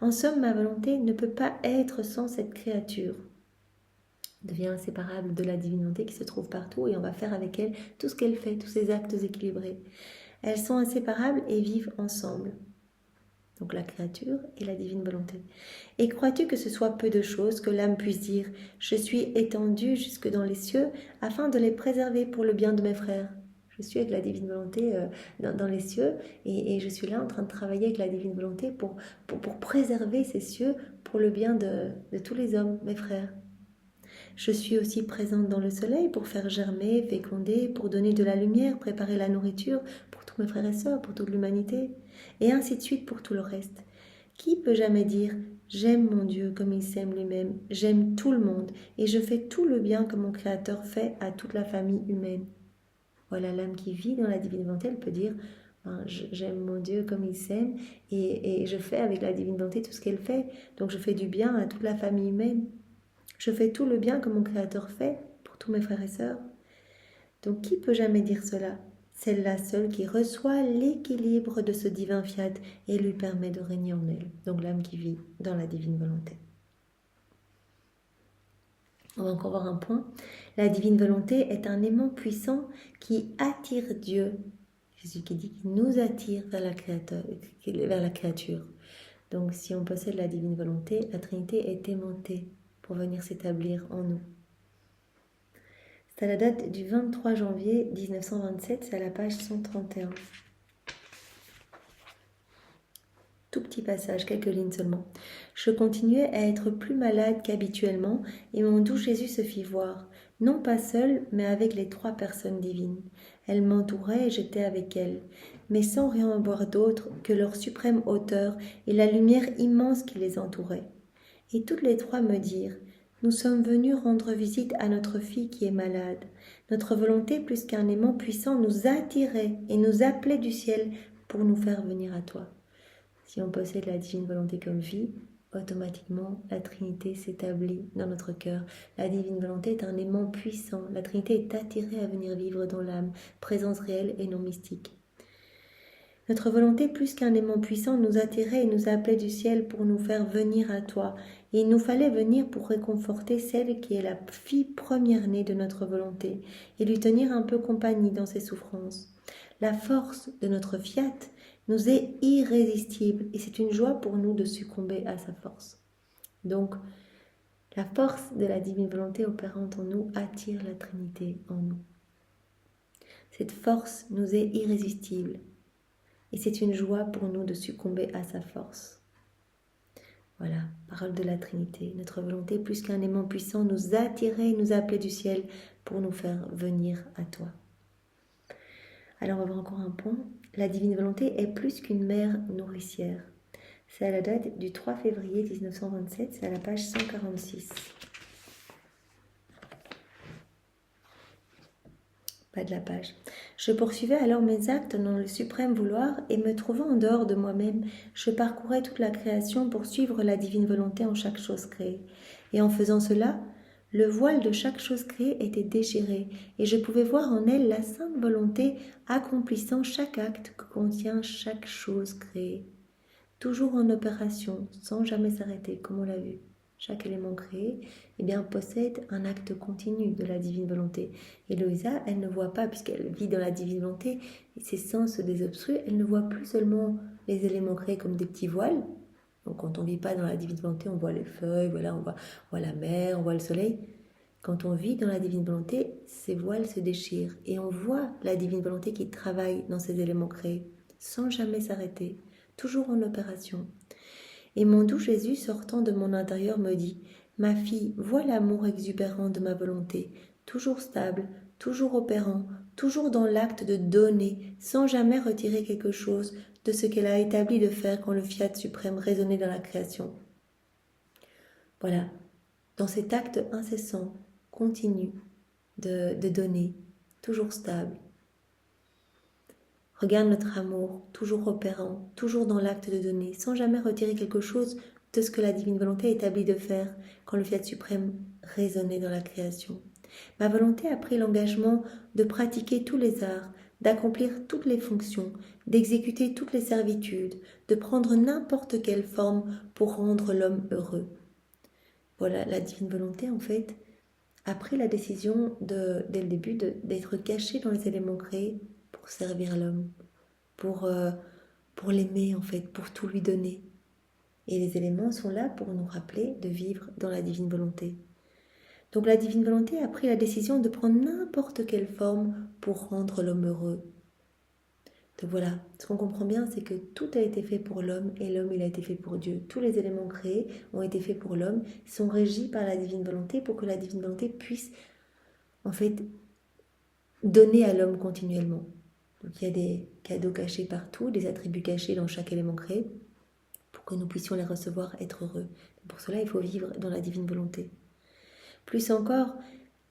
[SPEAKER 1] En somme, ma volonté ne peut pas être sans cette créature. Elle devient inséparable de la divine volonté qui se trouve partout et on va faire avec elle tout ce qu'elle fait, tous ses actes équilibrés. Elles sont inséparables et vivent ensemble. Donc la créature et la divine volonté. Et crois-tu que ce soit peu de choses que l'âme puisse dire « Je suis étendue jusque dans les cieux afin de les préserver pour le bien de mes frères ». Je suis avec la divine volonté dans les cieux et je suis là en train de travailler avec la divine volonté pour préserver ces cieux pour le bien de tous les hommes, mes frères. Je suis aussi présente dans le soleil pour faire germer, féconder, pour donner de la lumière, préparer la nourriture pour tous mes frères et sœurs, pour toute l'humanité, et ainsi de suite pour tout le reste. Qui peut jamais dire « J'aime mon Dieu comme il s'aime lui-même, j'aime tout le monde, et je fais tout le bien que mon Créateur fait à toute la famille humaine ». Voilà, l'âme qui vit dans la divine volonté, elle peut dire « J'aime mon Dieu comme il s'aime, et je fais avec la divine volonté tout ce qu'elle fait, donc je fais du bien à toute la famille humaine ». Je fais tout le bien que mon Créateur fait pour tous mes frères et sœurs. Donc qui peut jamais dire cela? Celle-là seule qui reçoit l'équilibre de ce divin fiat et lui permet de régner en elle. Donc l'âme qui vit dans la divine volonté. On va encore voir un point. La divine volonté est un aimant puissant qui attire Dieu. Jésus qui dit qu'il nous attire vers la créature. Donc si on possède la divine volonté, la Trinité est aimantée pour venir s'établir en nous. C'est à la date du 23 janvier 1927, c'est à la page 131. Tout petit passage, quelques lignes seulement. Je continuais à être plus malade qu'habituellement, et mon doux Jésus se fit voir, non pas seul, mais avec les 3 personnes divines. Elles m'entouraient et j'étais avec elles, mais sans rien voir d'autre que leur suprême hauteur et la lumière immense qui les entourait. Et toutes les 3 me dirent: nous sommes venus rendre visite à notre fille qui est malade. Notre volonté, plus qu'un aimant puissant, nous attirait et nous appelait du ciel pour nous faire venir à toi. Si on possède la divine volonté comme vie, automatiquement la Trinité s'établit dans notre cœur. La divine volonté est un aimant puissant. La Trinité est attirée à venir vivre dans l'âme, présence réelle et non mystique. Notre volonté, plus qu'un aimant puissant, nous attirait et nous appelait du ciel pour nous faire venir à toi. Et il nous fallait venir pour réconforter celle qui est la fille première-née de notre volonté et lui tenir un peu compagnie dans ses souffrances. La force de notre fiat nous est irrésistible et c'est une joie pour nous de succomber à sa force. Donc, la force de la divine volonté opérante en nous attire la Trinité en nous. Cette force nous est irrésistible et c'est une joie pour nous de succomber à sa force. Voilà, parole de la Trinité. Notre volonté, plus qu'un aimant puissant, nous attirait et nous appelait du ciel pour nous faire venir à toi. Alors on va voir encore un point. La divine volonté est plus qu'une mère nourricière. C'est à la date du 3 février 1927, c'est à la page 146. Pas de la page. Je poursuivais alors mes actes dans le suprême vouloir et me trouvant en dehors de moi-même, je parcourais toute la création pour suivre la divine volonté en chaque chose créée. Et en faisant cela, le voile de chaque chose créée était déchiré et je pouvais voir en elle la sainte volonté accomplissant chaque acte que contient chaque chose créée. Toujours en opération, sans jamais s'arrêter, comme on l'a vu. Chaque élément créé possède un acte continu de la divine volonté. Et Louisa, elle ne voit pas, puisqu'elle vit dans la divine volonté, et ses sens se désobstruent, elle ne voit plus seulement les éléments créés comme des petits voiles. Donc quand on ne vit pas dans la divine volonté, on voit les feuilles, voilà, on voit la mer, on voit le soleil. Quand on vit dans la divine volonté, ces voiles se déchirent et on voit la divine volonté qui travaille dans ces éléments créés, sans jamais s'arrêter, toujours en opération. Et mon doux Jésus, sortant de mon intérieur, me dit: ma fille, vois l'amour exubérant de ma volonté, toujours stable, toujours opérant, toujours dans l'acte de donner, sans jamais retirer quelque chose de ce qu'elle a établi de faire quand le fiat suprême résonnait dans la création. Voilà, dans cet acte incessant, continu de donner, toujours stable. Regarde notre amour, toujours opérant, toujours dans l'acte de donner, sans jamais retirer quelque chose de ce que la divine volonté a établi de faire quand le fiat suprême résonnait dans la création. Ma volonté a pris l'engagement de pratiquer tous les arts, d'accomplir toutes les fonctions, d'exécuter toutes les servitudes, de prendre n'importe quelle forme pour rendre l'homme heureux. Voilà, la divine volonté, en fait, a pris la décision dès le début d'être cachée dans les éléments créés pour servir l'homme, pour l'aimer en fait, pour tout lui donner. Et les éléments sont là pour nous rappeler de vivre dans la divine volonté. Donc la divine volonté a pris la décision de prendre n'importe quelle forme pour rendre l'homme heureux. Donc voilà, ce qu'on comprend bien, c'est que tout a été fait pour l'homme et l'homme il a été fait pour Dieu. Tous les éléments créés ont été faits pour l'homme, sont régis par la divine volonté pour que la divine volonté puisse en fait donner à l'homme continuellement. Donc il y a des cadeaux cachés partout, des attributs cachés dans chaque élément créé, pour que nous puissions les recevoir, être heureux. Pour cela, il faut vivre dans la divine volonté. Plus encore,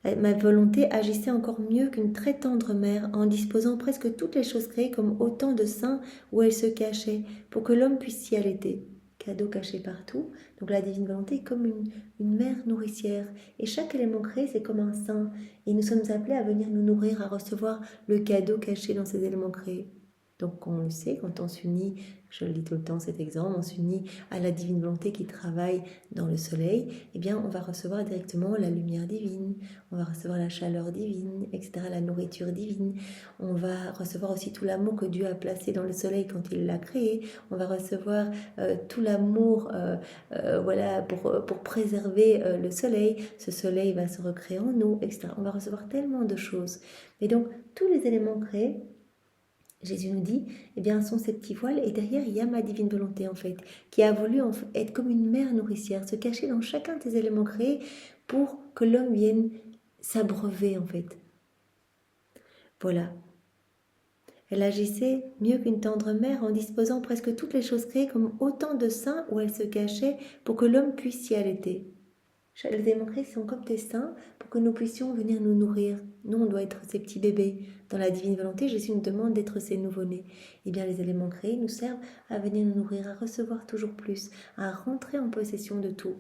[SPEAKER 1] ma volonté agissait encore mieux qu'une très tendre mère en disposant presque toutes les choses créées comme autant de seins où elles se cachaient, pour que l'homme puisse s'y allaiter. Cadeaux cachés partout. Donc la divine volonté est comme une mère nourricière. Et chaque élément créé, c'est comme un sein. Et nous sommes appelés à venir nous nourrir, à recevoir le cadeau caché dans ces éléments créés. Donc on le sait, quand on s'unit, je le dis tout le temps cet exemple, on s'unit à la divine volonté qui travaille dans le soleil, eh bien on va recevoir directement la lumière divine, on va recevoir la chaleur divine, etc., la nourriture divine. On va recevoir aussi tout l'amour que Dieu a placé dans le soleil quand il l'a créé. On va recevoir tout l'amour voilà, pour préserver le soleil. Ce soleil va se recréer en nous, etc. On va recevoir tellement de choses. Et donc tous les éléments créés, Jésus nous dit, eh bien, sont ces petits voiles, et derrière, il y a ma divine volonté, en fait, qui a voulu être comme une mère nourricière, se cacher dans chacun des éléments créés pour que l'homme vienne s'abreuver, en fait. Voilà. Elle agissait mieux qu'une tendre mère en disposant presque toutes les choses créées comme autant de seins où elle se cachait pour que l'homme puisse s'y allaiter. Les éléments créés sont comme des seins pour que nous puissions venir nous nourrir. Nous, on doit être ces petits bébés. Dans la divine volonté, Jésus nous demande d'être ces nouveau-nés. Eh bien, les éléments créés nous servent à venir nous nourrir, à recevoir toujours plus, à rentrer en possession de tout.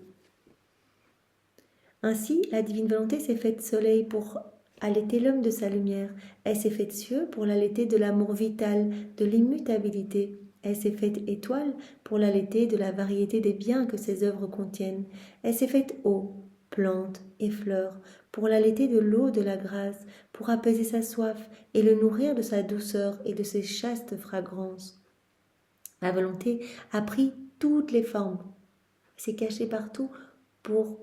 [SPEAKER 1] Ainsi, la divine volonté s'est faite soleil pour allaiter l'homme de sa lumière. Elle s'est faite cieux pour l'allaiter de l'amour vital, de l'immutabilité. Elle s'est faite étoile pour l'allaiter de la variété des biens que ses œuvres contiennent. Elle s'est faite eau, plante et fleurs pour l'allaiter de l'eau de la grâce, pour apaiser sa soif et le nourrir de sa douceur et de ses chastes fragrances. La volonté a pris toutes les formes, s'est cachée partout pour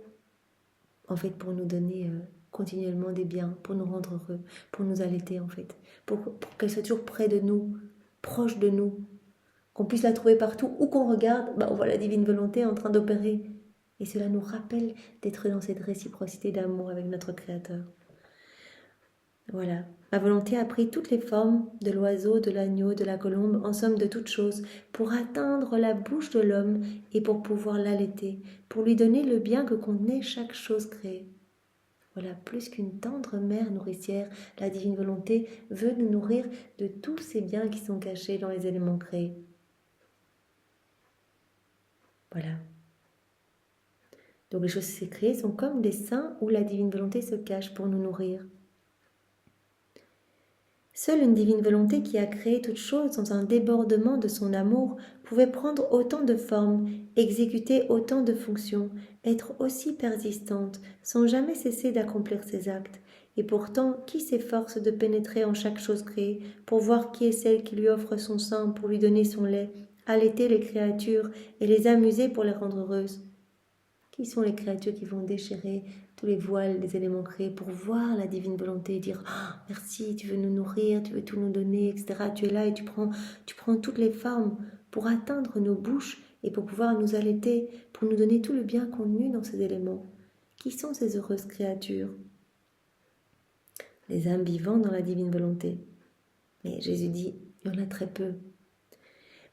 [SPEAKER 1] nous donner continuellement des biens, pour nous rendre heureux, pour nous allaiter en fait, pour qu'elle soit toujours près de nous, proche de nous, qu'on puisse la trouver partout, où qu'on regarde, on voit la divine volonté en train d'opérer. Et cela nous rappelle d'être dans cette réciprocité d'amour avec notre Créateur. Voilà. Ma volonté a pris toutes les formes de l'oiseau, de l'agneau, de la colombe, en somme de toutes choses, pour atteindre la bouche de l'homme et pour pouvoir l'allaiter, pour lui donner le bien que contenait chaque chose créée. Voilà, plus qu'une tendre mère nourricière, la divine volonté veut nous nourrir de tous ces biens qui sont cachés dans les éléments créés. Voilà. Donc les choses créées sont comme des seins où la divine volonté se cache pour nous nourrir. Seule une divine volonté qui a créé toute chose dans un débordement de son amour pouvait prendre autant de formes, exécuter autant de fonctions, être aussi persistante, sans jamais cesser d'accomplir ses actes. Et pourtant, qui s'efforce de pénétrer en chaque chose créée pour voir qui est celle qui lui offre son sein pour lui donner son lait, allaiter les créatures et les amuser pour les rendre heureuses? Qui sont les créatures qui vont déchirer tous les voiles des éléments créés pour voir la divine volonté et dire « merci, tu veux nous nourrir, tu veux tout nous donner, etc. Tu es là et tu prends toutes les formes pour atteindre nos bouches et pour pouvoir nous allaiter, pour nous donner tout le bien contenu dans ces éléments. » Qui sont ces heureuses créatures? Les âmes vivant dans la divine volonté. Mais Jésus dit, il y en a très peu.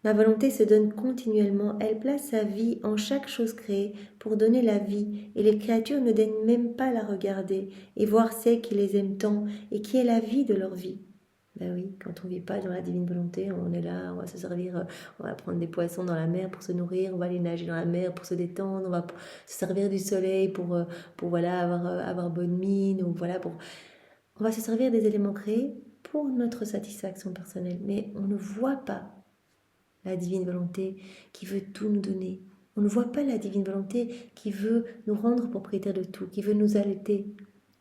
[SPEAKER 1] Ma volonté se donne continuellement, elle place sa vie en chaque chose créée pour donner la vie, et les créatures ne daignent même pas la regarder et voir celle qui les aime tant et qui est la vie de leur vie. Ben oui, quand on ne vit pas dans la divine volonté, on est là, on va se servir, on va prendre des poissons dans la mer pour se nourrir, on va aller nager dans la mer pour se détendre, on va se servir du soleil pour voilà, avoir bonne mine, ou voilà, on va se servir des éléments créés pour notre satisfaction personnelle, mais on ne voit pas la divine volonté qui veut tout nous donner. On ne voit pas la divine volonté qui veut nous rendre propriétaires de tout, qui veut nous allaiter.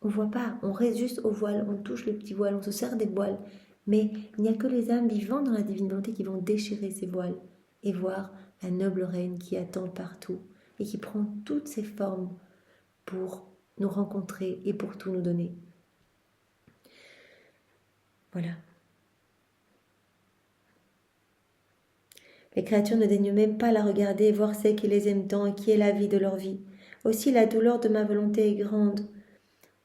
[SPEAKER 1] On ne voit pas, on reste juste au voile, on touche le petit voile, on se sert des voiles. Mais il n'y a que les âmes vivant dans la divine volonté qui vont déchirer ces voiles et voir la noble reine qui attend partout et qui prend toutes ses formes pour nous rencontrer et pour tout nous donner. Voilà. Les créatures ne daignent même pas la regarder et voir celle qui les aime tant et qui est la vie de leur vie. Aussi la douleur de ma volonté est grande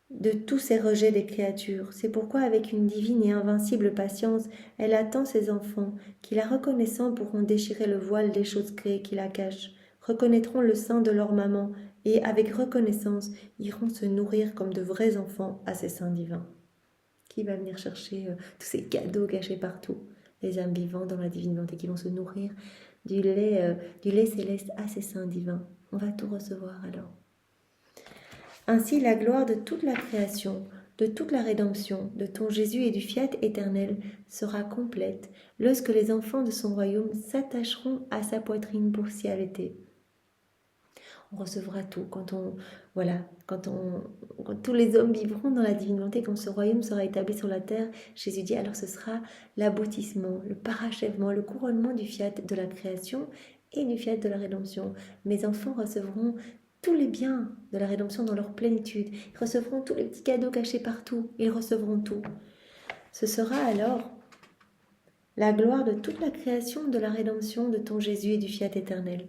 [SPEAKER 1] de tous ces rejets des créatures. C'est pourquoi avec une divine et invincible patience, elle attend ses enfants, qui la reconnaissant pourront déchirer le voile des choses créées qui la cachent, reconnaîtront le sein de leur maman et avec reconnaissance iront se nourrir comme de vrais enfants à ces seins divins. Qui va venir chercher tous ces cadeaux cachés partout? Les âmes vivantes dans la divine volonté qui vont se nourrir du lait céleste à ces seins divins. On va tout recevoir alors. Ainsi, la gloire de toute la création, de toute la rédemption de ton Jésus et du fiat éternel sera complète lorsque les enfants de son royaume s'attacheront à sa poitrine pour s'y allaiter. On recevra tout quand tous les hommes vivront dans la divine volonté, quand ce royaume sera établi sur la terre. Jésus dit alors ce sera l'aboutissement, le parachèvement, le couronnement du fiat de la création et du fiat de la rédemption. Mes enfants recevront tous les biens de la rédemption dans leur plénitude. Ils recevront tous les petits cadeaux cachés partout. Ils recevront tout. Ce sera alors la gloire de toute la création de la rédemption de ton Jésus et du fiat éternel.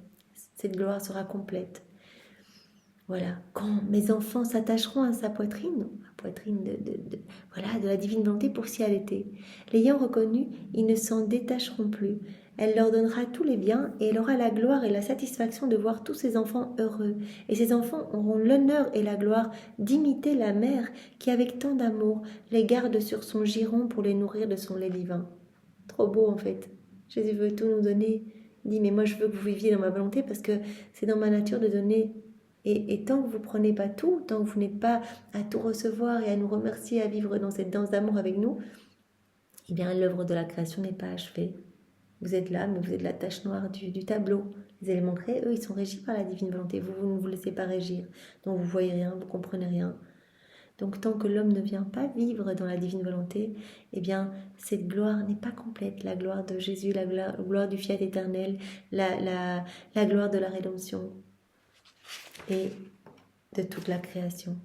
[SPEAKER 1] Cette gloire sera complète. Voilà, quand mes enfants s'attacheront à sa poitrine, la poitrine de la divine volonté pour s'y allaiter. L'ayant reconnu, ils ne s'en détacheront plus. Elle leur donnera tous les biens et elle aura la gloire et la satisfaction de voir tous ses enfants heureux. Et ses enfants auront l'honneur et la gloire d'imiter la mère qui, avec tant d'amour, les garde sur son giron pour les nourrir de son lait divin. Trop beau en fait. Jésus veut tout nous donner. Il dit, mais moi je veux que vous viviez dans ma volonté parce que c'est dans ma nature de donner. Et tant que vous ne prenez pas tout, tant que vous n'êtes pas à tout recevoir et à nous remercier, à vivre dans cette danse d'amour avec nous, eh bien l'œuvre de la création n'est pas achevée. Vous êtes là, mais vous êtes la tache noire du tableau. Les éléments créés, eux, ils sont régis par la divine volonté. Vous ne vous laissez pas régir. Donc vous voyez rien, vous comprenez rien. Donc tant que l'homme ne vient pas vivre dans la divine volonté, eh bien cette gloire n'est pas complète. La gloire de Jésus, la gloire du fiat éternel, la gloire de la rédemption et de toute la création.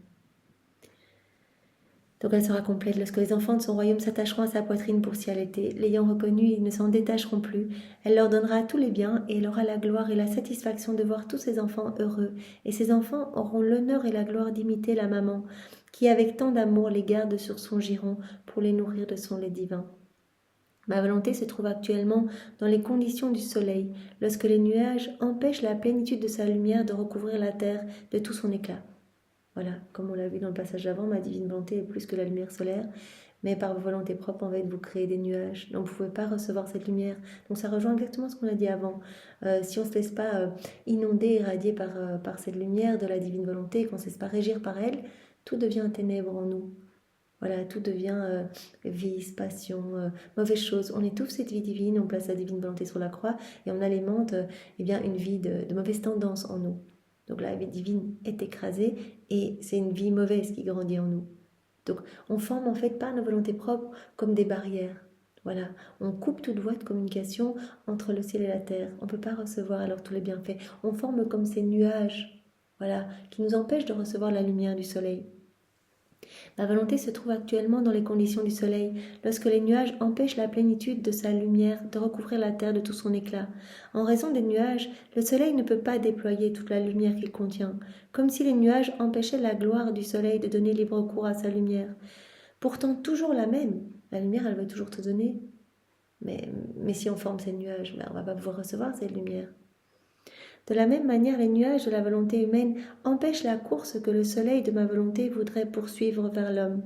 [SPEAKER 1] Donc elle sera complète lorsque les enfants de son royaume s'attacheront à sa poitrine pour s'y allaiter. L'ayant reconnu, ils ne s'en détacheront plus. Elle leur donnera tous les biens et elle aura la gloire et la satisfaction de voir tous ses enfants heureux. Et ses enfants auront l'honneur et la gloire d'imiter la maman qui, avec tant d'amour, les garde sur son giron pour les nourrir de son lait divin. Ma volonté se trouve actuellement dans les conditions du soleil, lorsque les nuages empêchent la plénitude de sa lumière de recouvrir la terre de tout son éclat. Voilà, comme on l'a vu dans le passage d'avant, ma divine volonté est plus que la lumière solaire, mais par vos volontés propres, en fait, vous créez des nuages. Donc, vous ne pouvez pas recevoir cette lumière. Donc, ça rejoint exactement ce qu'on a dit avant. Si on ne se laisse pas inonder, irradier par cette lumière de la divine volonté, qu'on ne se laisse pas régir par elle, tout devient ténèbres en nous. Voilà, tout devient vice, passion, mauvaise chose. On étouffe cette vie divine, on place la divine volonté sur la croix et on alimente une vie de mauvaise tendance en nous. Donc la vie divine est écrasée et c'est une vie mauvaise qui grandit en nous. Donc on forme en fait par nos volontés propres comme des barrières. Voilà, on coupe toute voie de communication entre le ciel et la terre. On ne peut pas recevoir alors tous les bienfaits. On forme comme ces nuages, voilà, qui nous empêchent de recevoir la lumière du soleil. Ma volonté se trouve actuellement dans les conditions du soleil, lorsque les nuages empêchent la plénitude de sa lumière de recouvrir la terre de tout son éclat. En raison des nuages, le soleil ne peut pas déployer toute la lumière qu'il contient, comme si les nuages empêchaient la gloire du soleil de donner libre cours à sa lumière. Pourtant toujours la même, la lumière elle veut toujours te donner. Mais si on forme ces nuages, on ne va pas pouvoir recevoir cette lumière. De la même manière, les nuages de la volonté humaine empêchent la course que le soleil de ma volonté voudrait poursuivre vers l'homme.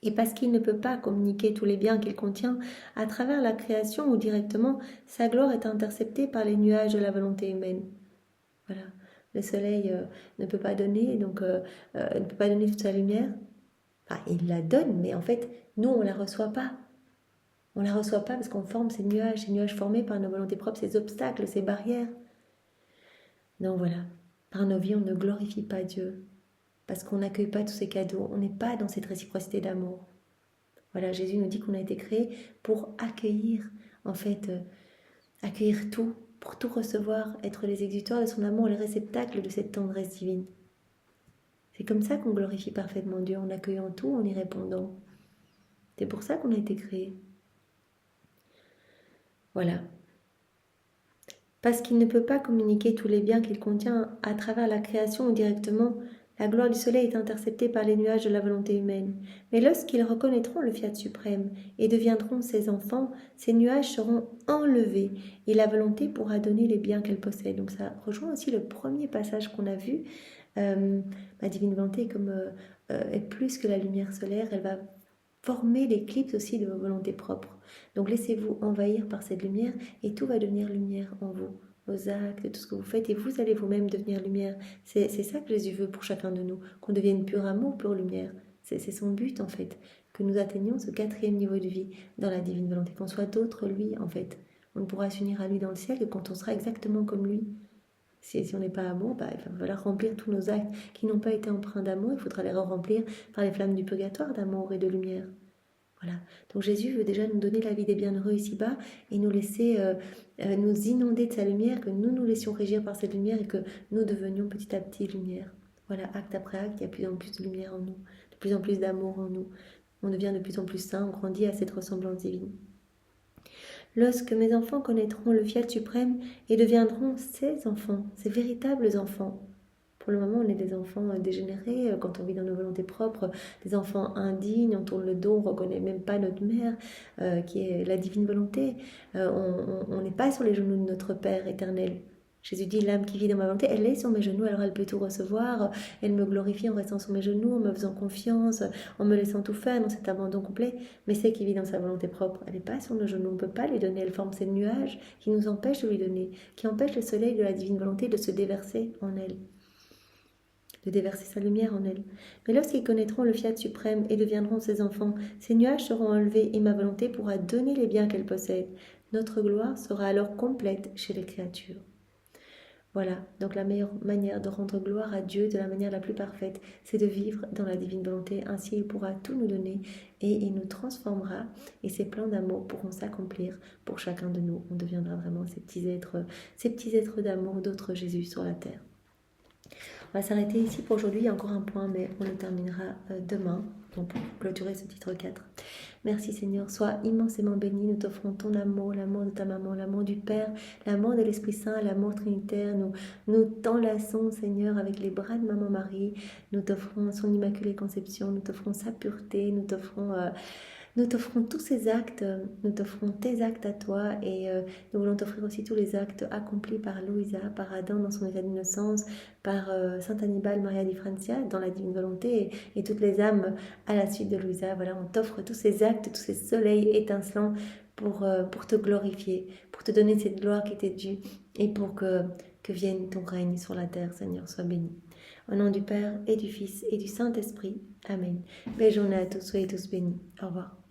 [SPEAKER 1] Et parce qu'il ne peut pas communiquer tous les biens qu'il contient, à travers la création ou directement, sa gloire est interceptée par les nuages de la volonté humaine. Voilà. Le soleil ne peut pas donner, donc ne peut pas donner toute sa lumière. Enfin, il la donne, mais en fait, nous, on ne la reçoit pas. On ne la reçoit pas parce qu'on forme ces nuages formés par nos volontés propres, ces obstacles, ces barrières. Donc voilà, par nos vies, on ne glorifie pas Dieu, parce qu'on n'accueille pas tous ces cadeaux, on n'est pas dans cette réciprocité d'amour. Voilà, Jésus nous dit qu'on a été créé pour accueillir, accueillir tout, pour tout recevoir, être les exutoires de son amour, les réceptacles de cette tendresse divine. C'est comme ça qu'on glorifie parfaitement Dieu, en accueillant tout, en y répondant. C'est pour ça qu'on a été créé. Voilà. Parce qu'il ne peut pas communiquer tous les biens qu'il contient à travers la création ou directement, la gloire du soleil est interceptée par les nuages de la volonté humaine. Mais lorsqu'ils reconnaîtront le fiat suprême et deviendront ses enfants, ces nuages seront enlevés et la volonté pourra donner les biens qu'elle possède. Donc ça rejoint aussi le premier passage qu'on a vu. Ma divine volonté est plus que la lumière solaire, elle va former l'éclipse aussi de vos volontés propres. Donc laissez-vous envahir par cette lumière et tout va devenir lumière en vous, vos actes, tout ce que vous faites, et vous allez vous-même devenir lumière. C'est ça que Jésus veut pour chacun de nous, qu'on devienne pur amour, pure lumière. C'est son but en fait, que nous atteignions ce 4e niveau de vie dans la divine volonté, qu'on soit d'autres lui en fait. On ne pourra s'unir à lui dans le ciel que quand on sera exactement comme lui. Si on n'est pas amour, il va falloir remplir tous nos actes qui n'ont pas été empreints d'amour, il faudra les remplir par les flammes du purgatoire d'amour et de lumière. Voilà. Donc Jésus veut déjà nous donner la vie des bienheureux ici-bas et nous laisser nous inonder de sa lumière, que nous nous laissions régir par cette lumière et que nous devenions petit à petit lumière. Voilà, acte après acte, il y a de plus en plus de lumière en nous, de plus en plus d'amour en nous. On devient de plus en plus saint, on grandit à cette ressemblance divine. Lorsque mes enfants connaîtront le fiat suprême et deviendront ses enfants, ses véritables enfants. Pour le moment, on est des enfants dégénérés, quand on vit dans nos volontés propres, des enfants indignes, on tourne le dos, on ne reconnaît même pas notre mère, qui est la divine volonté. On n'est pas sur les genoux de notre Père éternel. Jésus dit, l'âme qui vit dans ma volonté, elle est sur mes genoux, alors elle peut tout recevoir, elle me glorifie en restant sur mes genoux, en me faisant confiance, en me laissant tout faire dans cet abandon complet, mais c'est qui vit dans sa volonté propre, elle n'est pas sur nos genoux, on ne peut pas lui donner, elle forme ces nuages qui nous empêchent de lui donner, qui empêchent le soleil de la divine volonté de se déverser en elle, de déverser sa lumière en elle. Mais lorsqu'ils connaîtront le fiat suprême et deviendront ses enfants, ces nuages seront enlevés et ma volonté pourra donner les biens qu'elle possède. Notre gloire sera alors complète chez les créatures. Voilà, donc la meilleure manière de rendre gloire à Dieu de la manière la plus parfaite, c'est de vivre dans la divine volonté. Ainsi, il pourra tout nous donner et il nous transformera et ses plans d'amour pourront s'accomplir pour chacun de nous. On deviendra vraiment ces petits êtres d'amour d'autres Jésus sur la terre. On va s'arrêter ici pour aujourd'hui. Il y a encore un point, mais on le terminera demain pour clôturer ce titre 4. Merci Seigneur, sois immensément béni. Nous t'offrons ton amour, l'amour de ta maman, l'amour du Père, l'amour de l'Esprit Saint, l'amour trinitaire. Nous t'enlaçons Seigneur avec les bras de Maman Marie. Nous t'offrons son immaculée conception, nous t'offrons sa pureté, nous t'offrons tous ces actes, nous t'offrons tes actes à toi et nous voulons t'offrir aussi tous les actes accomplis par Louisa, par Adam dans son état d'innocence, par Saint Hannibal Maria di Francia dans la divine volonté et toutes les âmes à la suite de Louisa. Voilà, on t'offre tous ces actes, tous ces soleils étincelants pour te glorifier, pour te donner cette gloire qui t'est due et pour que vienne ton règne sur la terre, Seigneur, sois béni. Au nom du Père et du Fils et du Saint-Esprit. Amen. Belle journée à tous, soyez tous bénis. Au revoir.